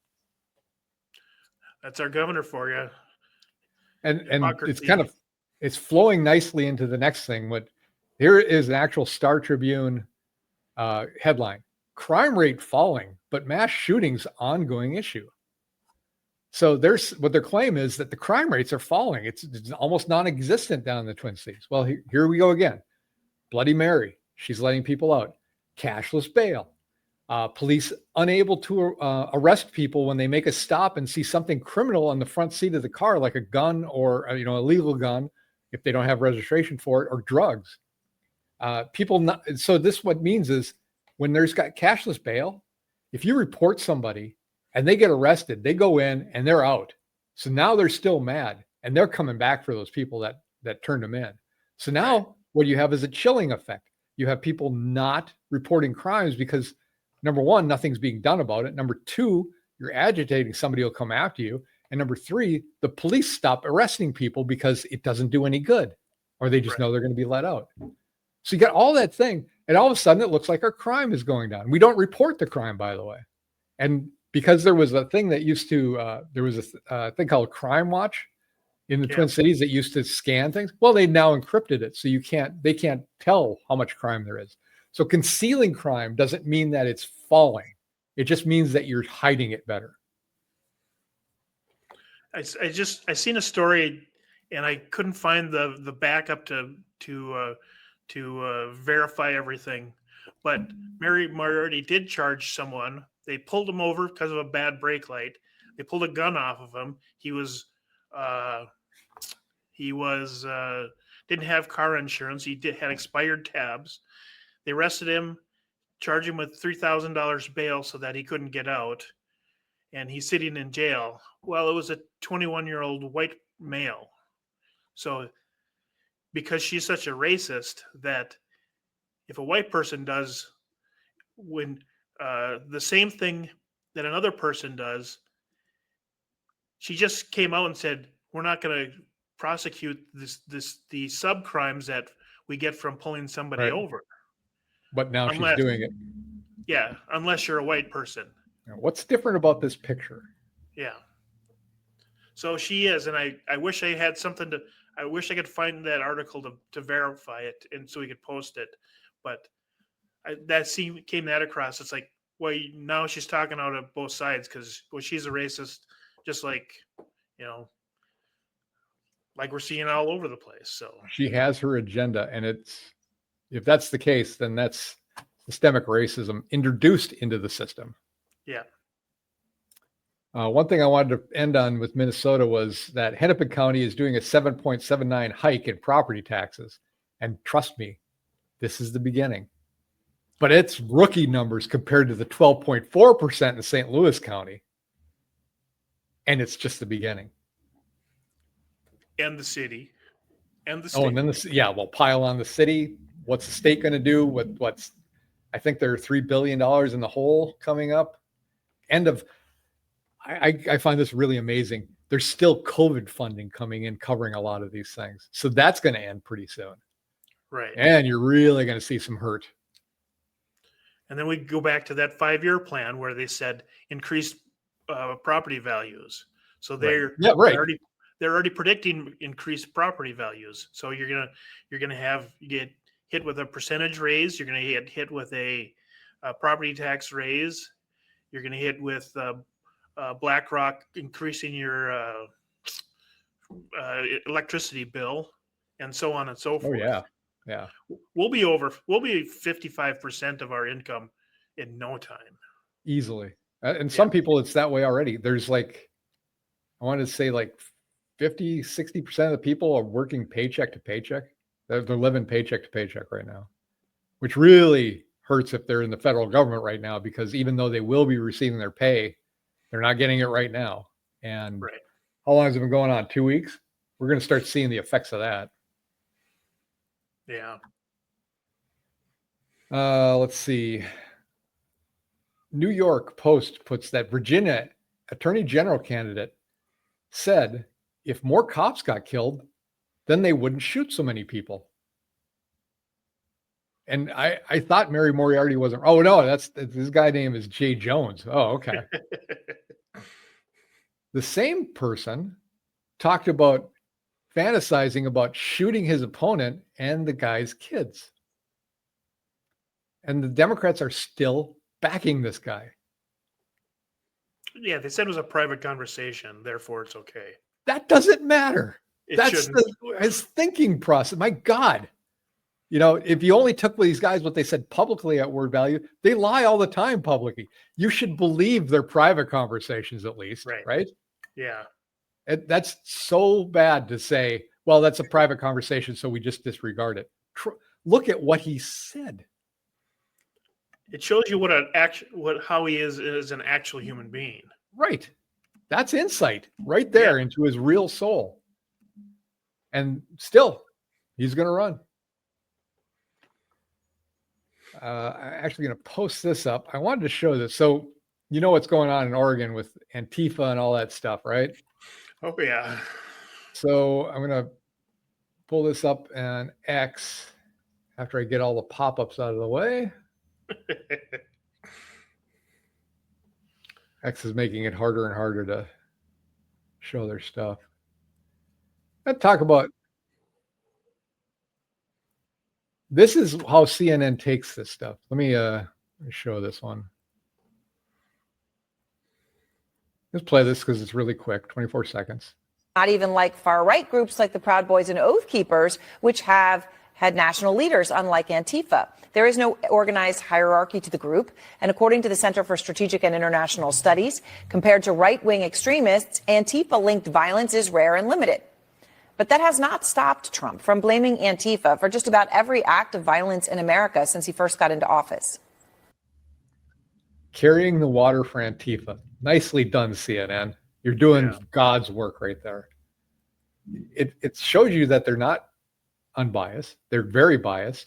That's our governor for you. And it's flowing nicely into the next thing. Here is an actual Star Tribune headline: crime rate falling, but mass shootings ongoing issue. So what their claim is that the crime rates are falling. It's almost non-existent down in the Twin Cities. Well, here we go again. Bloody Mary, she's letting people out. Cashless bail. Police unable to arrest people when they make a stop and see something criminal on the front seat of the car, like a gun or a illegal gun, if they don't have registration for it, or drugs. So this what means is when there's got cashless bail, if you report somebody and they get arrested, they go in and they're out. So now they're still mad and they're coming back for those people that turned them in. So now what you have is a chilling effect. You have people not reporting crimes because, number one, nothing's being done about it. Number two, you're agitating, somebody will come after you. And number three, the police stop arresting people because it doesn't do any good, or they just know they're going to be let out. So you got all that thing, and all of a sudden it looks like our crime is going down. We don't report the crime, by the way. And because there was a thing that used to, there was a thing called Crime Watch in the Twin Cities that used to scan things. Well, they now encrypted it, so they can't tell how much crime there is. So concealing crime doesn't mean that it's falling. It just means that you're hiding it better. I seen a story, and I couldn't find the backup to verify everything. But Mary Moriarty did charge someone. They pulled him over because of a bad brake light. They pulled a gun off of him. He didn't have car insurance. He had expired tabs. They arrested him, charged him with $3,000 bail so that he couldn't get out, and he's sitting in jail. Well, it was a 21-year-old white male. So because she's such a racist that if a white person does the same thing that another person does, she just came out and said, we're not going to prosecute the sub crimes that we get from pulling somebody over. But now she's doing it. Yeah, unless you're a white person. What's different about this picture? Yeah. So she is, and I wish I had something I wish I could find that article to verify it, and so we could post it. But came that across. It's like, well, now she's talking out of both sides because she's a racist, just like, like we're seeing all over the place. So she has her agenda, and if that's the case, then that's systemic racism introduced into the system. Yeah. One thing I wanted to end on with Minnesota was that Hennepin County is doing a 7.79 hike in property taxes. And trust me, this is the beginning. But it's rookie numbers compared to the 12.4% in St. Louis County. And it's just the beginning. And the city. And the state. Oh, and then we'll pile on the city. What's the state going to do? I think there are $3 billion in the hole coming up. I find this really amazing. there's still COVID funding coming in covering a lot of these things. So that's going to end pretty soon. Right. And you're really going to see some hurt. And then we go back to that 5-year plan where they said increased property values. So they're already predicting increased property values. So you're gonna get hit with a percentage raise. You're gonna get hit with a property tax raise. You're gonna hit with BlackRock increasing your electricity bill, and so on and so forth. Oh yeah. We'll be 55% of our income in no time. Easily. And some people, it's that way already. There's like, I want to say like 50, 60% of the people are working paycheck to paycheck. They're living paycheck to paycheck right now, which really hurts if they're in the federal government right now, because even though they will be receiving their pay, they're not getting it right now. And how long has it been going on? 2 weeks? We're going to start seeing the effects of that. Yeah. Let's see. New York Post puts that Virginia Attorney General candidate said if more cops got killed, then they wouldn't shoot so many people. And I thought Mary Moriarty wasn't. Oh no, this guy name is Jay Jones. Oh, okay. The same person talked about fantasizing about shooting his opponent and the guy's kids. And the Democrats are still backing this guy. Yeah, they said it was a private conversation, therefore it's okay. That doesn't matter. That's his thinking process. My God. You know, if you only took these guys what they said publicly at word value, they lie all the time publicly. You should believe their private conversations at least, right? Yeah. That's so bad to say, well, that's a private conversation, so we just disregard it. Look at what he said. It shows you how he is as an actual human being. Right. That's insight right there into his real soul. And still, he's going to run. I'm actually going to post this up. I wanted to show this. So, you know what's going on in Oregon with Antifa and all that stuff, right? Oh, yeah. So I'm going to pull this up and X after I get all the pop-ups out of the way. X is making it harder and harder to show their stuff. Let's talk about, this is how CNN takes this stuff. Let me show this one. Let's play this because it's really quick, 24 seconds. Not even like far-right groups like the Proud Boys and Oath Keepers, which have had national leaders, unlike Antifa. There is no organized hierarchy to the group. And according to the Center for Strategic and International Studies, compared to right-wing extremists, Antifa-linked violence is rare and limited. But that has not stopped Trump from blaming Antifa for just about every act of violence in America since he first got into office. Carrying the water for Antifa. Nicely done, CNN. You're doing God's work right there. It shows you that they're not unbiased. They're very biased.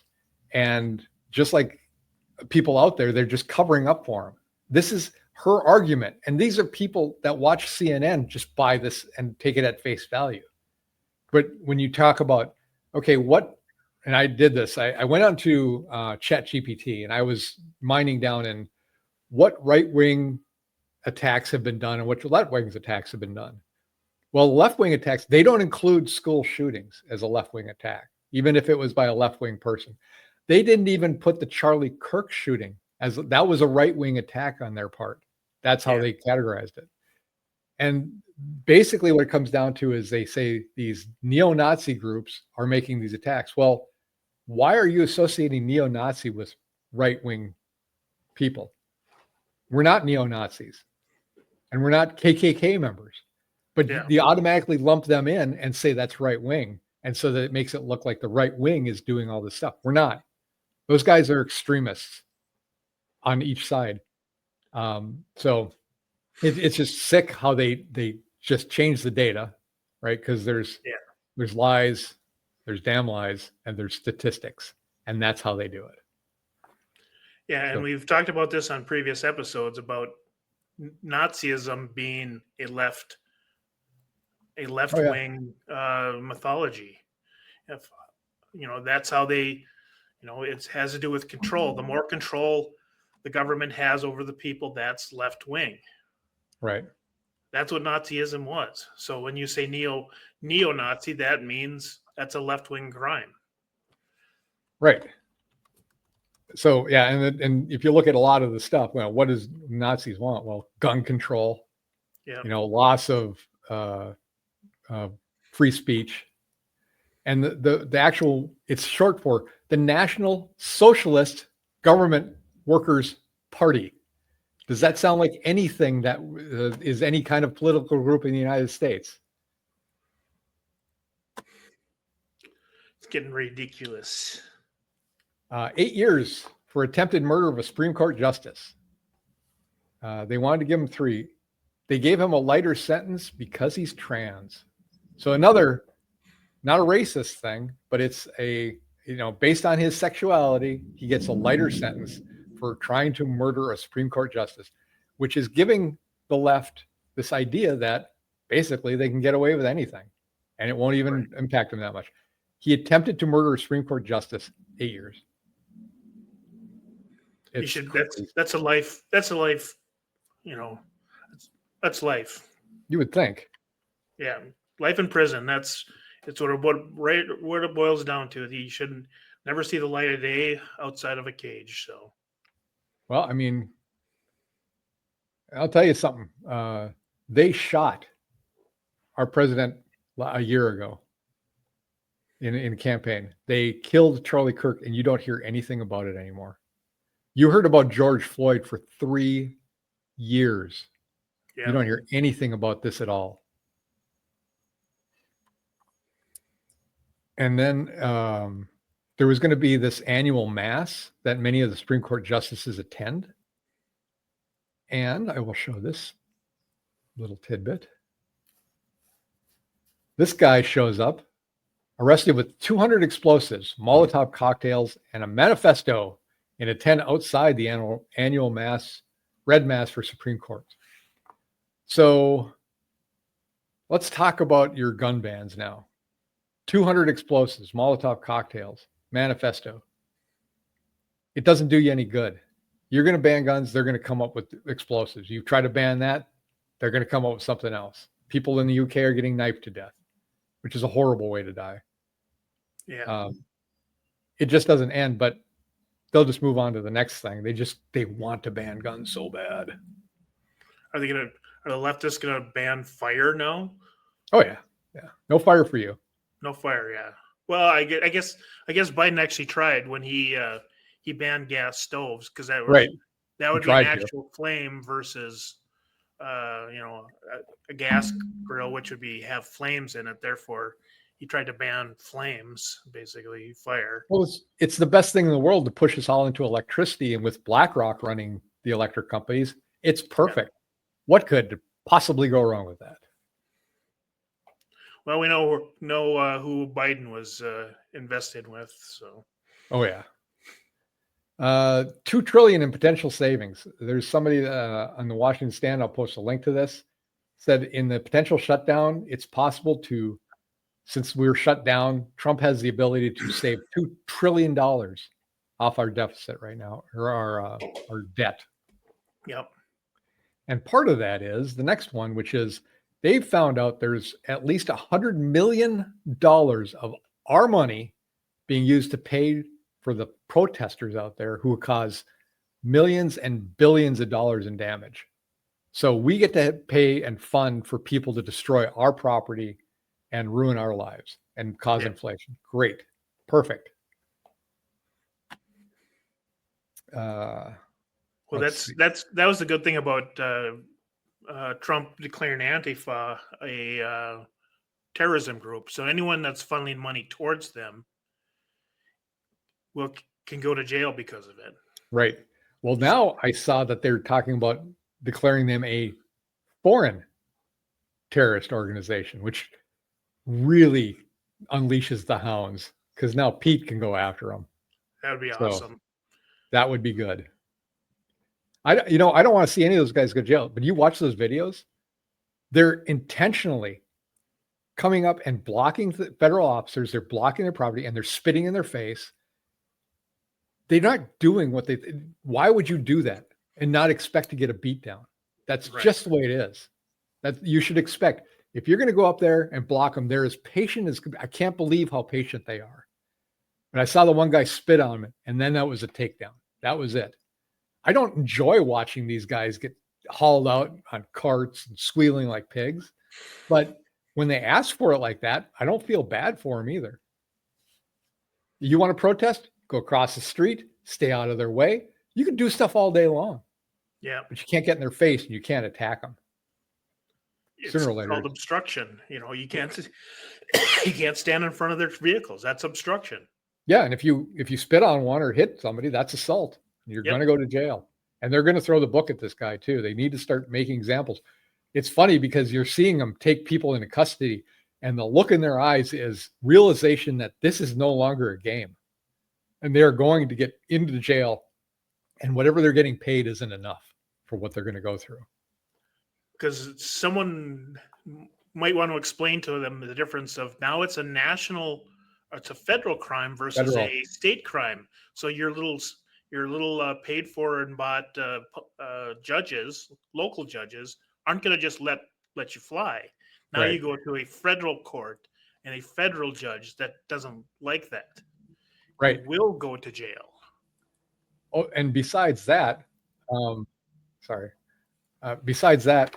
And just like people out there, they're just covering up for them. This is her argument. And these are people that watch CNN just buy this and take it at face value. But when you talk about, okay, and I did this, I went on to ChatGPT and I was mining down in what right-wing attacks have been done and what left-wing attacks have been done. Well, left-wing attacks, they don't include school shootings as a left-wing attack, even if it was by a left-wing person. They didn't even put the Charlie Kirk shooting as that was a right-wing attack on their part. That's how they categorized it. And basically what it comes down to is they say these neo-Nazi groups are making these attacks. Well, why are you associating neo-Nazi with right-wing people? We're not neo-Nazis and we're not KKK members, but they automatically lump them in and say that's right-wing. And so that it makes it look like the right wing is doing all this stuff. We're not. Those guys are extremists on each side. So it's just sick how they just change the data, right? Because there's lies, there's damn lies, and there's statistics, and that's how they do it. Yeah, and we've talked about this on previous episodes about Nazism being a left a left-wing mythology. If that's how they, it has to do with control. The more control the government has over the people, that's left-wing. Right. That's what Nazism was. So when you say neo-Nazi, that means that's a left-wing crime. Right. So yeah, and if you look at a lot of the stuff, well, what does Nazis want? Well, gun control, loss of free speech, and the actual, it's short for the National Socialist Government Workers Party. Does that sound like anything that is any kind of political group in the United States? It's getting ridiculous. 8 years for attempted murder of a Supreme Court justice. They wanted to give him 3. They gave him a lighter sentence because he's trans. So another, not a racist thing, but it's based on his sexuality, he gets a lighter sentence for trying to murder a Supreme Court justice, which is giving the left this idea that basically they can get away with anything and it won't even impact them that much. He attempted to murder a Supreme Court justice, 8 years. That's a life. That's life. You would think. Yeah. Life in prison. It's sort of what it boils down to. He should never see the light of day outside of a cage. So. Well, I mean, I'll tell you something. They shot our president a year ago in campaign. They killed Charlie Kirk, and you don't hear anything about it anymore. You heard about George Floyd for 3 years. Yeah. You don't hear anything about this at all. And then there was going to be this annual mass that many of the Supreme Court justices attend. And I will show this little tidbit. This guy shows up, arrested with 200 explosives, Molotov cocktails, and a manifesto in a tent outside the annual mass, red mass for Supreme Court. So let's talk about your gun bans now. 200 explosives, Molotov cocktails, manifesto. It doesn't do you any good. You're going to ban guns, they're going to come up with explosives. You try to ban that, they're going to come up with something else. People in the UK are getting knifed to death, which is a horrible way to die. Yeah. It just doesn't end, but they'll just move on to the next thing. They want to ban guns so bad. Are the leftists going to ban fire now? Oh yeah. Yeah. No fire for you. No fire. Yeah. Well, I guess Biden actually tried when he banned gas stoves, because that would be an actual flame versus a gas grill, which would have flames in it. Therefore, he tried to ban flames, basically fire. Well, it's the best thing in the world to push us all into electricity, and with BlackRock running the electric companies, it's perfect. Yeah. What could possibly go wrong with that? Well, we know who Biden was invested with. So. Oh yeah. $2 trillion in potential savings. There's somebody on the Washington Stand, I'll post a link to this, said in the potential shutdown, it's possible to, since we're shut down, Trump has the ability to save $2 trillion off our deficit right now, or our debt. Yep. And part of that is the next one, which is they've found out there's at least $100 million of our money being used to pay for the protesters out there who cause millions and billions of dollars in damage. So we get to pay and fund for people to destroy our property and ruin our lives and cause inflation. Great. Perfect. Well, that was the good thing about Trump declaring Antifa a terrorism group. So anyone that's funneling money towards them can go to jail because of it. Right. Well, now I saw that they're talking about declaring them a foreign terrorist organization, which really unleashes the hounds, because now Pete can go after them. That would be awesome. That would be good. I don't want to see any of those guys go to jail, but you watch those videos, they're intentionally coming up and blocking the federal officers. They're blocking their property and they're spitting in their face. They're not doing what why would you do that and not expect to get a beat down? That's Right. just the way it is. That you should expect. If you're going to go up there and block them, they're as patient as, I can't believe how patient they are. And I saw the one guy spit on him, and then that was a takedown. That was it. I don't enjoy watching these guys get hauled out on carts and squealing like pigs. But when they ask for it like that, I don't feel bad for them either. You want to protest? Go across the street, stay out of their way. You can do stuff all day long. Yeah. But you can't get in their face and you can't attack them. It's Sooner or later. called obstruction. You can't stand in front of their vehicles. That's obstruction. Yeah, and if you spit on one or hit somebody, that's assault. You're going to go to jail. And they're going to throw the book at this guy too. They need to start making examples. It's funny because you're seeing them take people into custody and the look in their eyes is realization that this is no longer a game. And they're going to get into the jail and whatever they're getting paid isn't enough for what they're going to go through. Because someone might want to explain to them the difference of now it's a federal crime versus a state crime. So your little paid for and bought judges, local judges, aren't going to just let you fly. Now Right. you go to a federal court and a federal judge that doesn't like that. Right. Will go to jail. Oh, and besides that, besides that,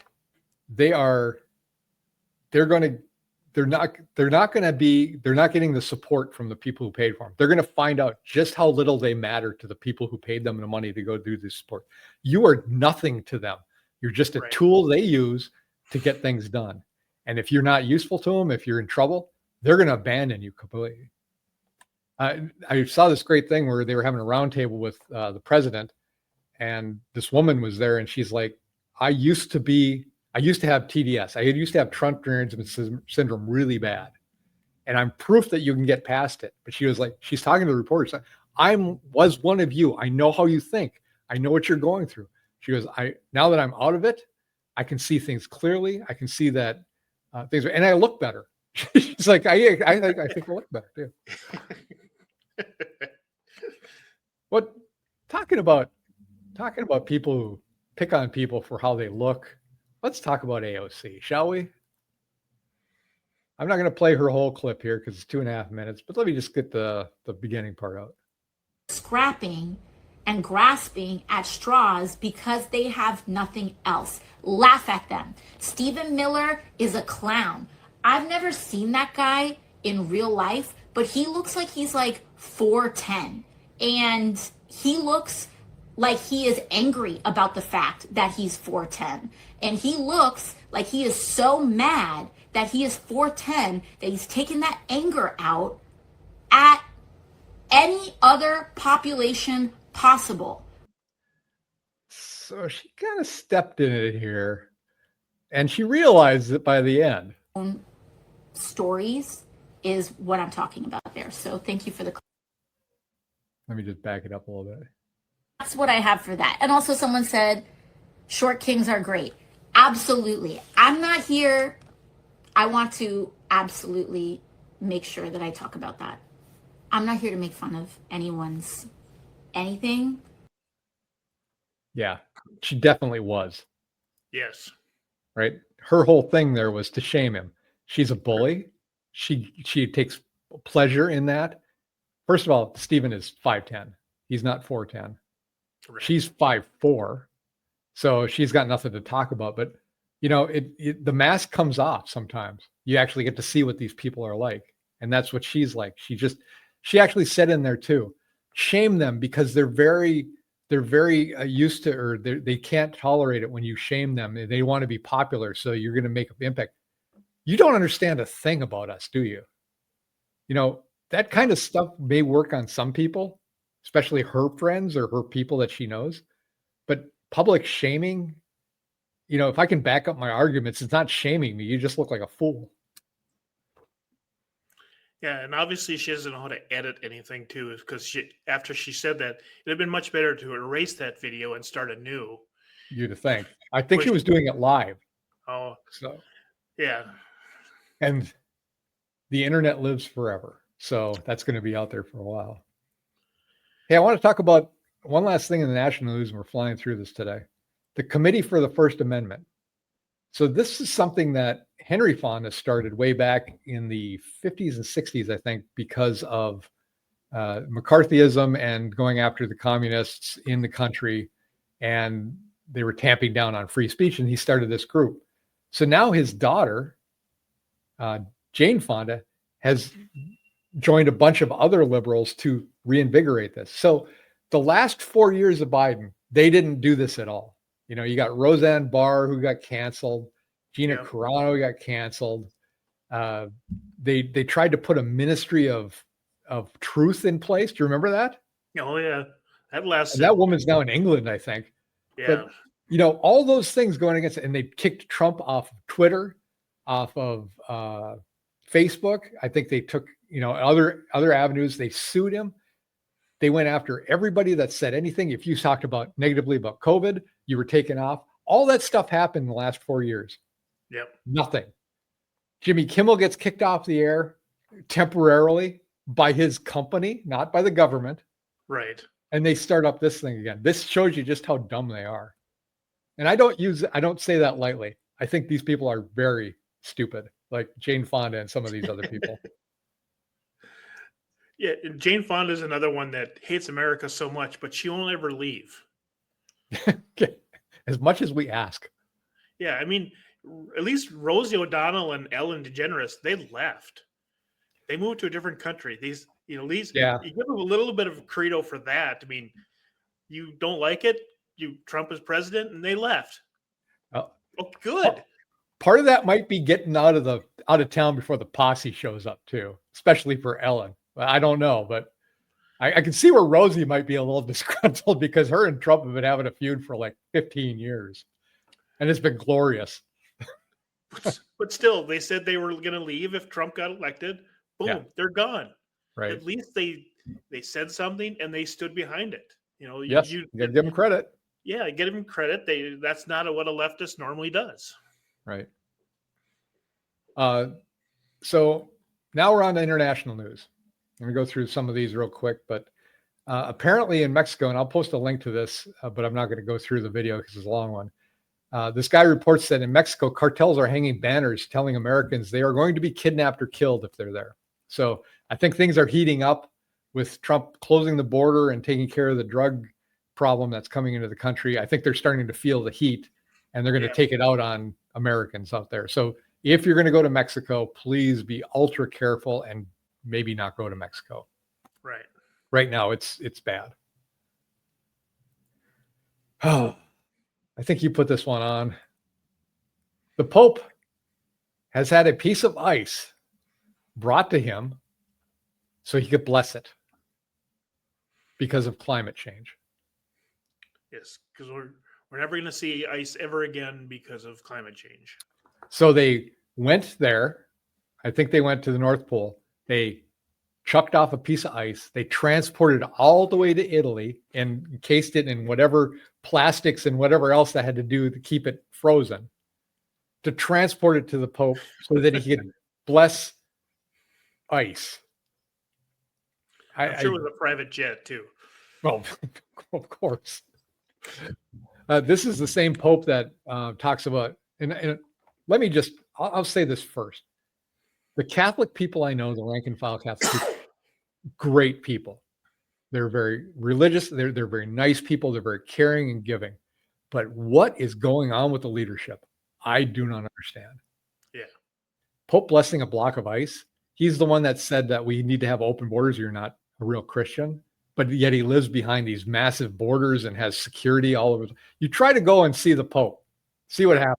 they're not getting the support from the people who paid for them. They're going to find out just how little they matter to the people who paid them the money to go do this support. You are nothing to them. You're just a Right. tool they use to get things done. And if you're not useful to them, if you're in trouble, they're going to abandon you completely. I saw this great thing where they were having a roundtable with the president, and this woman was there, and she's like, I used to have TDS. I used to have Trump derangement syndrome really bad. And I'm proof that you can get past it. But she was like, she's talking to the reporters. I was one of you. I know how you think. I know what you're going through. She goes, now that I'm out of it, I can see things clearly. I can see that things, and I look better. She's like, I think I look better too. What talking about people who pick on people for how they look. Let's talk about AOC, shall we? I'm not going to play her whole clip here because it's 2.5 minutes, but let me just get the beginning part out. Scrapping and grasping at straws because they have nothing else. Laugh at them. Stephen Miller is a clown. I've never seen that guy in real life, but he looks like he's like 4'10", and he looks like he is angry about the fact that he's 4'10", and he looks like he is so mad that he is 4'10", that he's taking that anger out at any other population possible. So she kind of stepped in it here, and she realized it by the end. Stories is what I'm talking about there. So thank you for the. Let me just back it up a little bit. That's what I have for that. And also someone said, short kings are great. Absolutely. I'm not here. I want to absolutely make sure that I talk about that. I'm not here to make fun of anyone's anything. Yeah, she definitely was. Yes. Right? Her whole thing there was to shame him. She's a bully. She takes pleasure in that. First of all, Stephen is 5'10". He's not 4'10". Right. She's 5'4". So she's got nothing to talk about. But, the mask comes off sometimes. You actually get to see what these people are like. And that's what she's like. She actually said in there too, shame them because they're very used to, or they can't tolerate it when you shame them. They want to be popular. So you're going to make an impact. You don't understand a thing about us, do you? That kind of stuff may work on some people, especially her friends or her people that she knows. But public shaming, if I can back up my arguments, it's not shaming me. You just look like a fool. Yeah, and obviously she doesn't know how to edit anything too, because after she said that, it'd have been much better to erase that video and start anew. You'd think. I think she was doing it live. Oh, So yeah. and the internet lives forever. So that's going to be out there for a while. Hey, I want to talk about one last thing in the national news, and we're flying through this today. The Committee for the First Amendment. So this is something that Henry Fonda started way back in the 50s and 60s, I think, because of McCarthyism and going after the communists in the country. And they were tamping down on free speech, and he started this group. So now his daughter, Jane Fonda, has joined a bunch of other liberals to reinvigorate this. So the last 4 years of Biden, they didn't do this at all. You know, you got Roseanne Barr, who got canceled, Gina Carano got canceled. They tried to put a ministry of truth in place. Do you remember that? Oh yeah, that lasted. And that woman's now in England, I think. Yeah. But, you know, all those things going against it, and they kicked Trump off of Twitter, off of Facebook. I think they took, you know, other avenues. They sued him. They went after everybody that said anything. If you talked about negatively about COVID, you were taken off. All that stuff happened in the last 4 years. Yep. Nothing. Jimmy Kimmel gets kicked off the air temporarily by his company, not by the government. Right. And they start up this thing again. This shows you just how dumb they are. And I don't say that lightly. I think these people are very stupid, like Jane Fonda and some of these other people. Yeah, and Jane Fonda is another one that hates America so much, but she won't ever leave. As much as we ask. Yeah, I mean, at least Rosie O'Donnell and Ellen DeGeneres, they left. They moved to a different country. These, you know, you give them a little bit of credo for that. I mean, you don't like it, Trump is president, and they left. Oh, good. Part of that might be getting out of town before the posse shows up too, especially for Ellen. I don't know, but I can see where Rosie might be a little disgruntled because her and Trump have been having a feud for like 15 years, and it's been glorious. But still, they said they were going to leave if Trump got elected. Boom, they're gone. Right. At least they said something and they stood behind it. You know, you gotta give them credit. Yeah, give them credit. That's not what a leftist normally does. Right. So now we're on to international news. I'm gonna go through some of these real quick, but apparently in Mexico, and I'll post a link to this, but I'm not going to go through the video because it's a long one. This guy reports that in Mexico, cartels are hanging banners telling Americans they are going to be kidnapped or killed if they're there. So I think things are heating up with Trump closing the border and taking care of the drug problem that's coming into the country. I think they're starting to feel the heat, and they're going to take it out on Americans out there. So if you're going to go to Mexico, please be ultra careful and maybe not go to Mexico. Right. Right now, it's bad. Oh, I think you put this one on. The Pope has had a piece of ice brought to him so he could bless it because of climate change. Yes, because we're never going to see ice ever again because of climate change. So they went there. I think they went to the North Pole. They chucked off a piece of ice. They transported it all the way to Italy and encased it in whatever plastics and whatever else that had to do to keep it frozen, to transport it to the Pope so that he could bless ice. I'm sure it was a private jet too. Well, of course. This is the same Pope that talks about, and let me just, I'll say this first. The Catholic people I know, the rank and file Catholic people, great people. They're very religious. They're very nice people. They're very caring and giving. But what is going on with the leadership? I do not understand. Yeah. Pope blessing a block of ice. He's the one that said that we need to have open borders. You're not a real Christian. But yet he lives behind these massive borders and has security all over. You try to go and see the Pope. See what happens.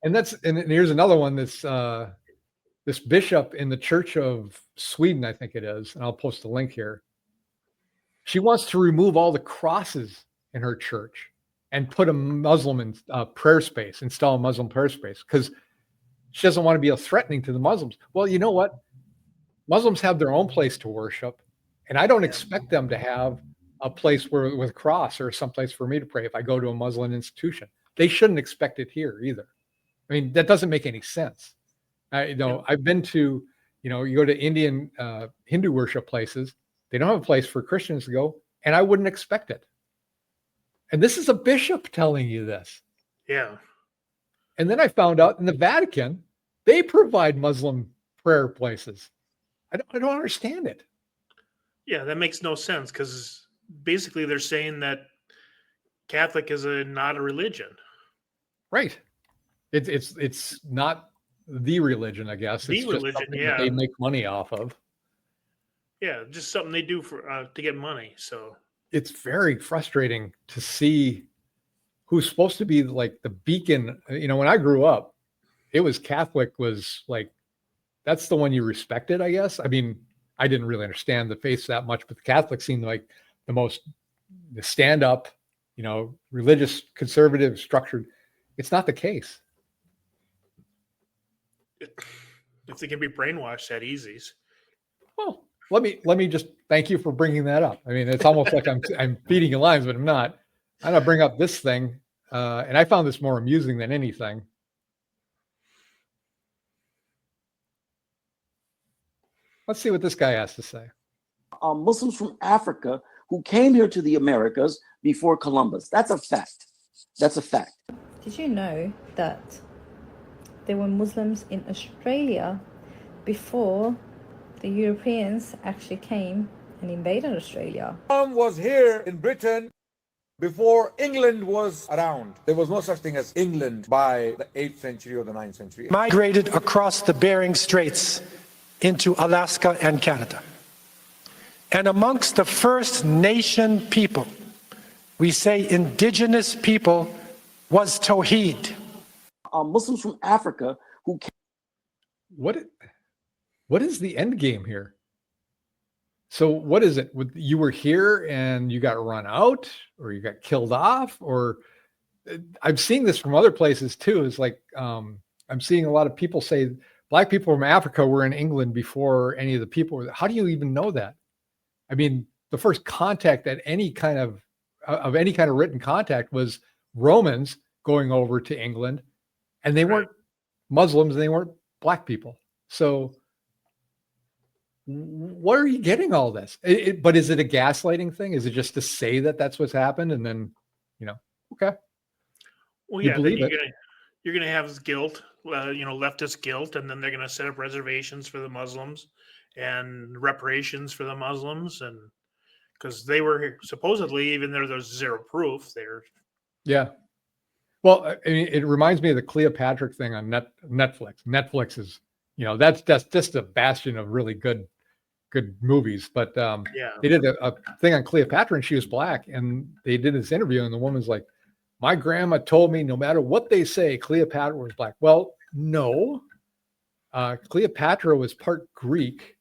And here's another one. This bishop in the Church of Sweden, I think it is, and I'll post a link here. She wants to remove all the crosses in her church and put a Muslim prayer space, install a Muslim prayer space, because she doesn't want to be threatening to the Muslims. Well, you know what? Muslims have their own place to worship, and I don't expect them to have a place with a cross or someplace for me to pray if I go to a Muslim institution. They shouldn't expect it here either. I mean, that doesn't make any sense. I've been to, you go to Indian Hindu worship places. They don't have a place for Christians to go, and I wouldn't expect it. And this is a bishop telling you this. Yeah. And then I found out in the Vatican, they provide Muslim prayer places. I don't understand it. Yeah, that makes no sense because basically they're saying that Catholic is not a religion. Right. It's not the religion, I guess. The it's religion, just something yeah. that they make money off of. Yeah, just something they do for to get money. So it's very frustrating to see who's supposed to be like the beacon. When I grew up, it was Catholic was like, that's the one you respected, I guess. I mean, I didn't really understand the faith that much, but the Catholic seemed like the stand up, religious, conservative, structured. It's not the case. If they can be brainwashed that easy. Well, let me just thank you for bringing that up. I mean, it's almost like I'm feeding you lines, but I'm not. I'm gonna bring up this thing, and I found this more amusing than anything. Let's see what this guy has to say. Muslims from Africa who came here to the Americas before Columbus. That's a fact. That's a fact. Did you know that there were Muslims in Australia before the Europeans actually came and invaded Australia? Islam was here in Britain before England was around. There was no such thing as England by the 8th century or the 9th century. Migrated across the Bering Straits into Alaska and Canada. And amongst the First Nation people, we say indigenous people, was Tawheed. Muslims from Africa who came. What is the end game here? So what is it? You were here and you got run out, or you got killed off, or I'm seeing this from other places too. It's like I'm seeing a lot of people say Black people from Africa were in England before any of the people. How do you even know that? I mean, the first contact at any kind of written contact was Romans going over to England, and they weren't Muslims and they weren't Black people. So what are you getting all this? But is it a gaslighting thing? Is it just to say that that's what's happened? And then, okay. Well, yeah, then you're gonna have guilt, leftist guilt, and then they're gonna set up reservations for the Muslims and reparations for the Muslims, and because they were here, supposedly, even though there's zero proof, yeah. Well, I mean, it reminds me of the Cleopatra thing on Netflix. Netflix is, that's just a bastion of really good movies. But they did a thing on Cleopatra, and she was Black, and they did this interview, and the woman's like, my grandma told me no matter what they say, Cleopatra was Black. Well, no. Cleopatra was part Greek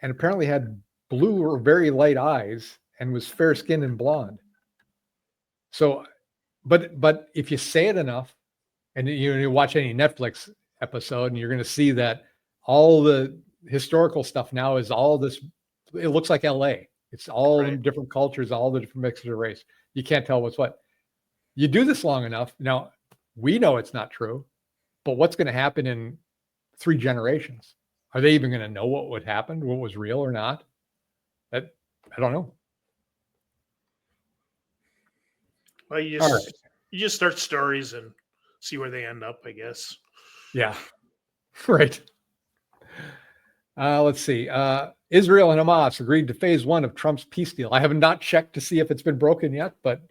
and apparently had blue or very light eyes and was fair skinned and blonde. So, but if you say it enough, and you watch any Netflix episode, and you're going to see that all the historical stuff now is all this. It looks like LA. It's all in different cultures, all the different mixes of race. You can't tell what's what. You do this long enough. Now we know it's not true, but what's going to happen in 3 generations? Are they even going to know what would happen, what was real or not? I don't know. Well, you just start stories and see where they end up, I guess. Yeah, right. Let's see. Israel and Hamas agreed to phase 1 of Trump's peace deal. I have not checked to see if it's been broken yet, but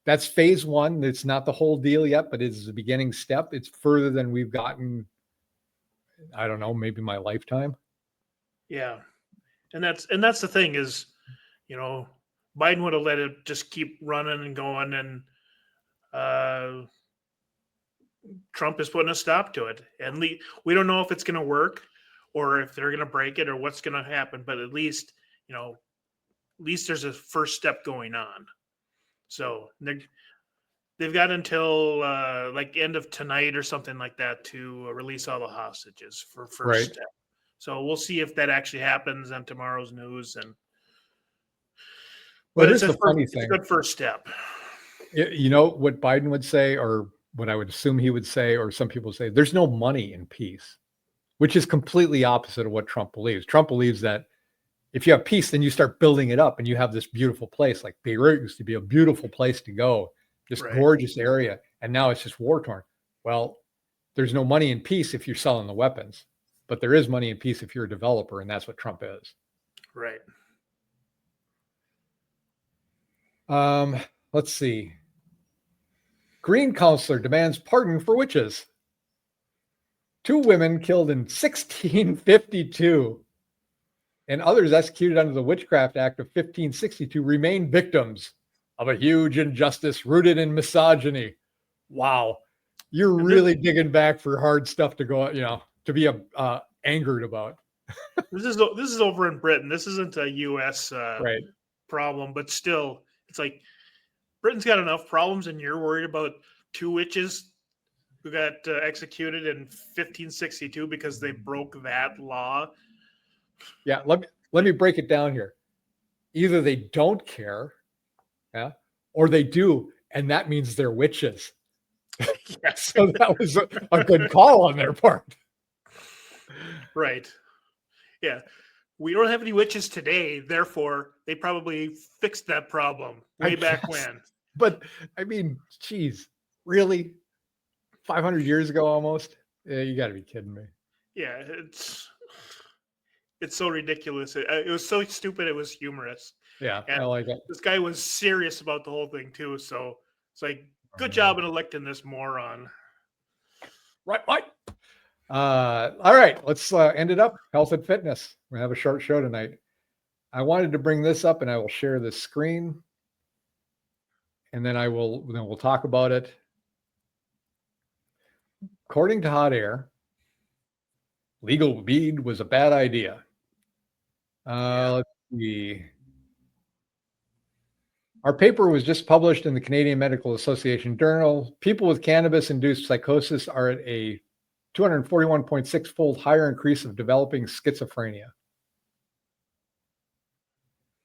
that's phase 1. It's not the whole deal yet, but it's a beginning step. It's further than we've gotten. I don't know, maybe my lifetime. Yeah, and that's the thing is, Biden would have let it just keep running and going, and Trump is putting a stop to it. And we don't know if it's going to work or if they're going to break it or what's going to happen. But at least there's a first step going on. So they've got until like end of tonight or something like that to release all the hostages for first step. So we'll see if that actually happens on tomorrow's news. But it's a good first step. You know what Biden would say, or what I would assume he would say, or some people say, there's no money in peace, which is completely opposite of what Trump believes. Trump believes that if you have peace, then you start building it up and you have this beautiful place. Like Beirut used to be a beautiful place to go, this Right. gorgeous area. And now it's just war torn. Well, there's no money in peace if you're selling the weapons, but there is money in peace if you're a developer. And that's what Trump is. Right. Let's see. Green counselor demands pardon for witches. 2 women killed in 1652 and others executed under the Witchcraft Act of 1562 remain victims of a huge injustice rooted in misogyny. Wow. You're really digging back for hard stuff to go, to be angered about. This is over in Britain. This isn't a U.S. Right. problem, but still, it's like Britain's got enough problems, and you're worried about 2 witches who got executed in 1562 because they broke that law. Yeah, let me break it down here. Either they don't care, or they do, and that means they're witches. Yes. So that was a good call on their part. Right. Yeah. We don't have any witches today, therefore they probably fixed that problem way back when. But I mean, geez, really? 500 years ago almost? Yeah, you got to be kidding me. Yeah, it's so ridiculous. It was so stupid. It was humorous. Yeah, And I like it. this guy was serious about the whole thing too. So it's like, good job in electing this moron. Right. All right, let's end it up. Health and fitness. We have a short show tonight. I wanted to bring this up, and I will share this screen, and then we'll talk about it. According to Hot Air, legal weed was a bad idea. Let's see. Our paper was just published in the Canadian Medical Association Journal. People with cannabis-induced psychosis are at a 241.6-fold higher increase of developing schizophrenia.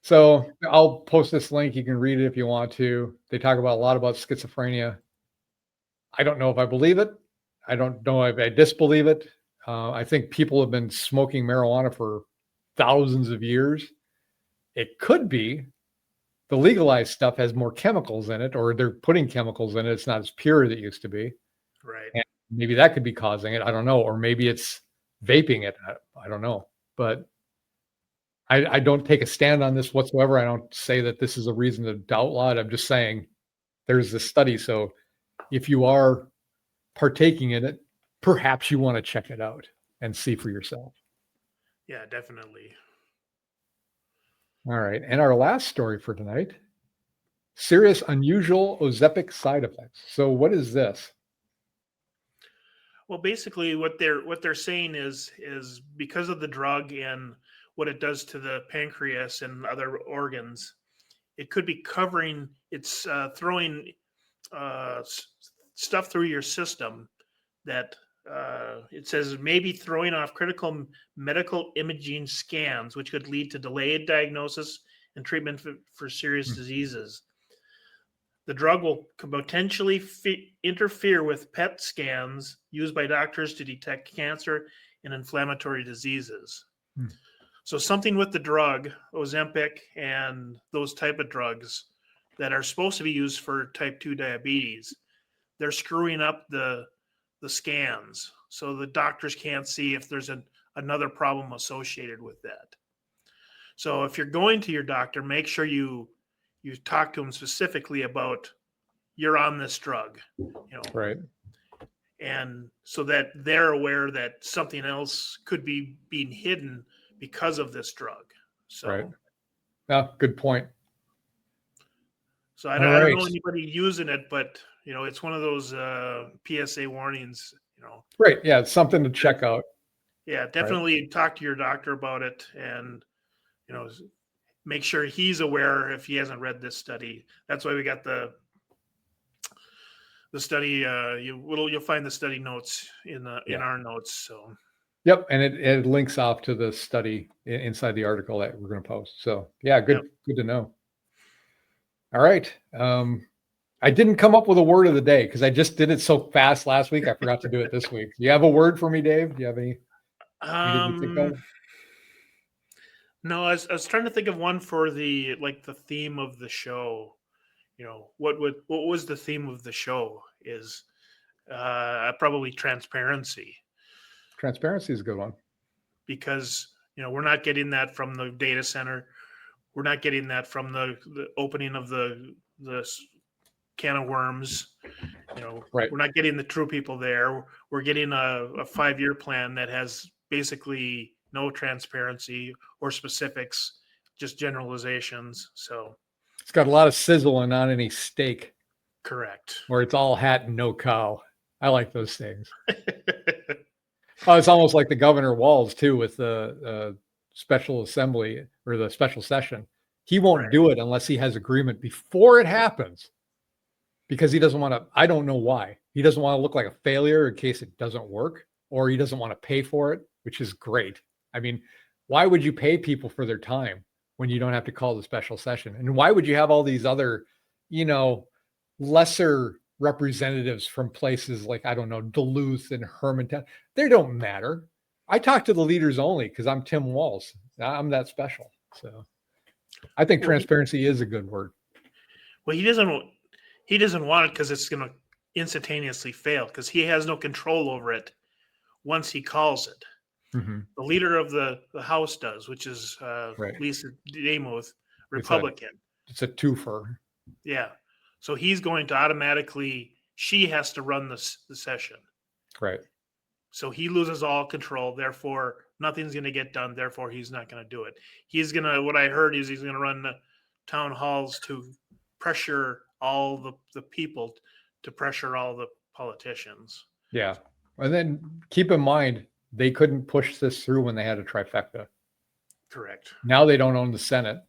So I'll post this link. You can read it if you want to. They talk about a lot about schizophrenia. I don't know if I believe it. I don't know if I disbelieve it. I think people have been smoking marijuana for thousands of years. It could be the legalized stuff has more chemicals in it, or they're putting chemicals in it. It's not as pure as it used to be. Right. And maybe that could be causing it. I don't know. Or maybe it's vaping it. I don't know. But I don't take a stand on this whatsoever. I don't say that this is a reason to outlaw it. I'm just saying there's this study. So if you are partaking in it, perhaps you want to check it out and see for yourself. Yeah, definitely. All right. And our last story for tonight, serious unusual ozepic side effects. So what is this? Well, basically what they're saying is because of the drug and what it does to the pancreas and other organs, it could be covering, it's throwing stuff through your system that it says maybe throwing off critical medical imaging scans, which could lead to delayed diagnosis and treatment for serious diseases. The drug will potentially interfere with PET scans used by doctors to detect cancer and inflammatory diseases. So something with the drug, Ozempic, and those type of drugs that are supposed to be used for type 2 diabetes, they're screwing up the scans. So the doctors can't see if there's another problem associated with that. So if you're going to your doctor, make sure you talk to them specifically about you're on this drug, Right. and so that they're aware that something else could be being hidden because of this drug. So, Right. Yeah, good point. So I don't know anybody using it, but it's one of those PSA warnings. Right. Yeah, it's something to check out. Yeah, definitely talk to your doctor about it, and make sure he's aware if he hasn't read this study. That's why we got the study. You'll find the study notes in our notes. So. Yep, and it links off to the study inside the article that we're going to post. So yeah, good to know. All right. I didn't come up with a word of the day because I just did it so fast last week. I forgot to do it this week. Do you have a word for me, Dave? Do you have any? anything you think of? No, I was trying to think of one for the theme of the show. What was the theme of the show? Is probably transparency, Transparency is a good one. because we're not getting that from the data center. We're not getting that from the opening of the can of worms. Right. We're not getting the true people there. We're getting a 5-year plan that has basically no transparency or specifics, just generalizations. So It's got a lot of sizzle and not any steak, correct. where it's all hat and no cow. I like those things. Oh, it's almost like the Governor Walz too, with the special assembly or the special session. He won't Right. do it unless he has agreement before it happens, because he doesn't want to. I don't know why. He doesn't want to look like a failure in case it doesn't work, or he doesn't want to pay for it, which is great. I mean, why would you pay people for their time when you don't have to call the special session? And why would you have all these other, lesser representatives from places like, I don't know, Duluth and Hermantown? They don't matter. I talk to the leaders only because I'm Tim Walz. I'm that special. So I think Well, transparency is a good word. Well, he doesn't want it because it's going to instantaneously fail, because he has no control over it once he calls it. Mm-hmm. The leader of the House does, which is Right. Lisa Demuth, Republican. It's a twofer. Yeah. So he's going to automatically, she has to run the session. Right. So he loses all control. Therefore, nothing's going to get done. Therefore, he's not going to do it. What I heard is he's going to run the town halls to pressure all the people, to pressure all the politicians. Yeah. And then keep in mind, they couldn't push this through when they had a trifecta. Correct. Now they don't own the Senate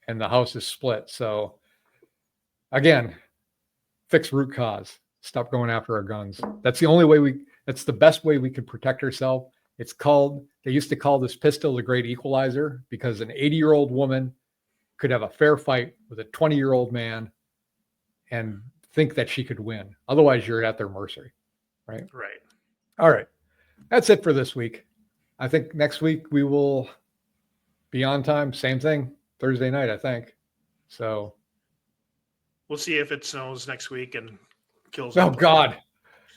and the House is split. So again, fix root cause. Stop going after our guns. That's the only way that's the best way we can protect ourselves. They used to call this pistol the great equalizer, because an 80-year-old woman could have a fair fight with a 20-year-old man and think that she could win. Otherwise, you're at their mercy. Right. Right. All right. That's it for this week. I think next week we will be on time. Same thing. Thursday night, I think. So. We'll see if it snows next week and kills. Oh, God.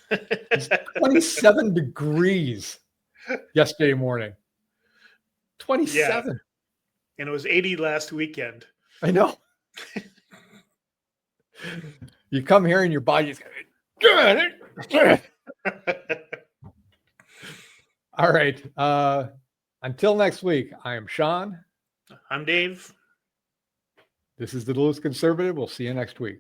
It's 27 degrees yesterday morning. 27. Yeah. And it was 80 last weekend. I know. You come here and your body's going, all right. Until next week, I am Sean. I'm Dave. This is the Duluth Conservative. We'll see you next week.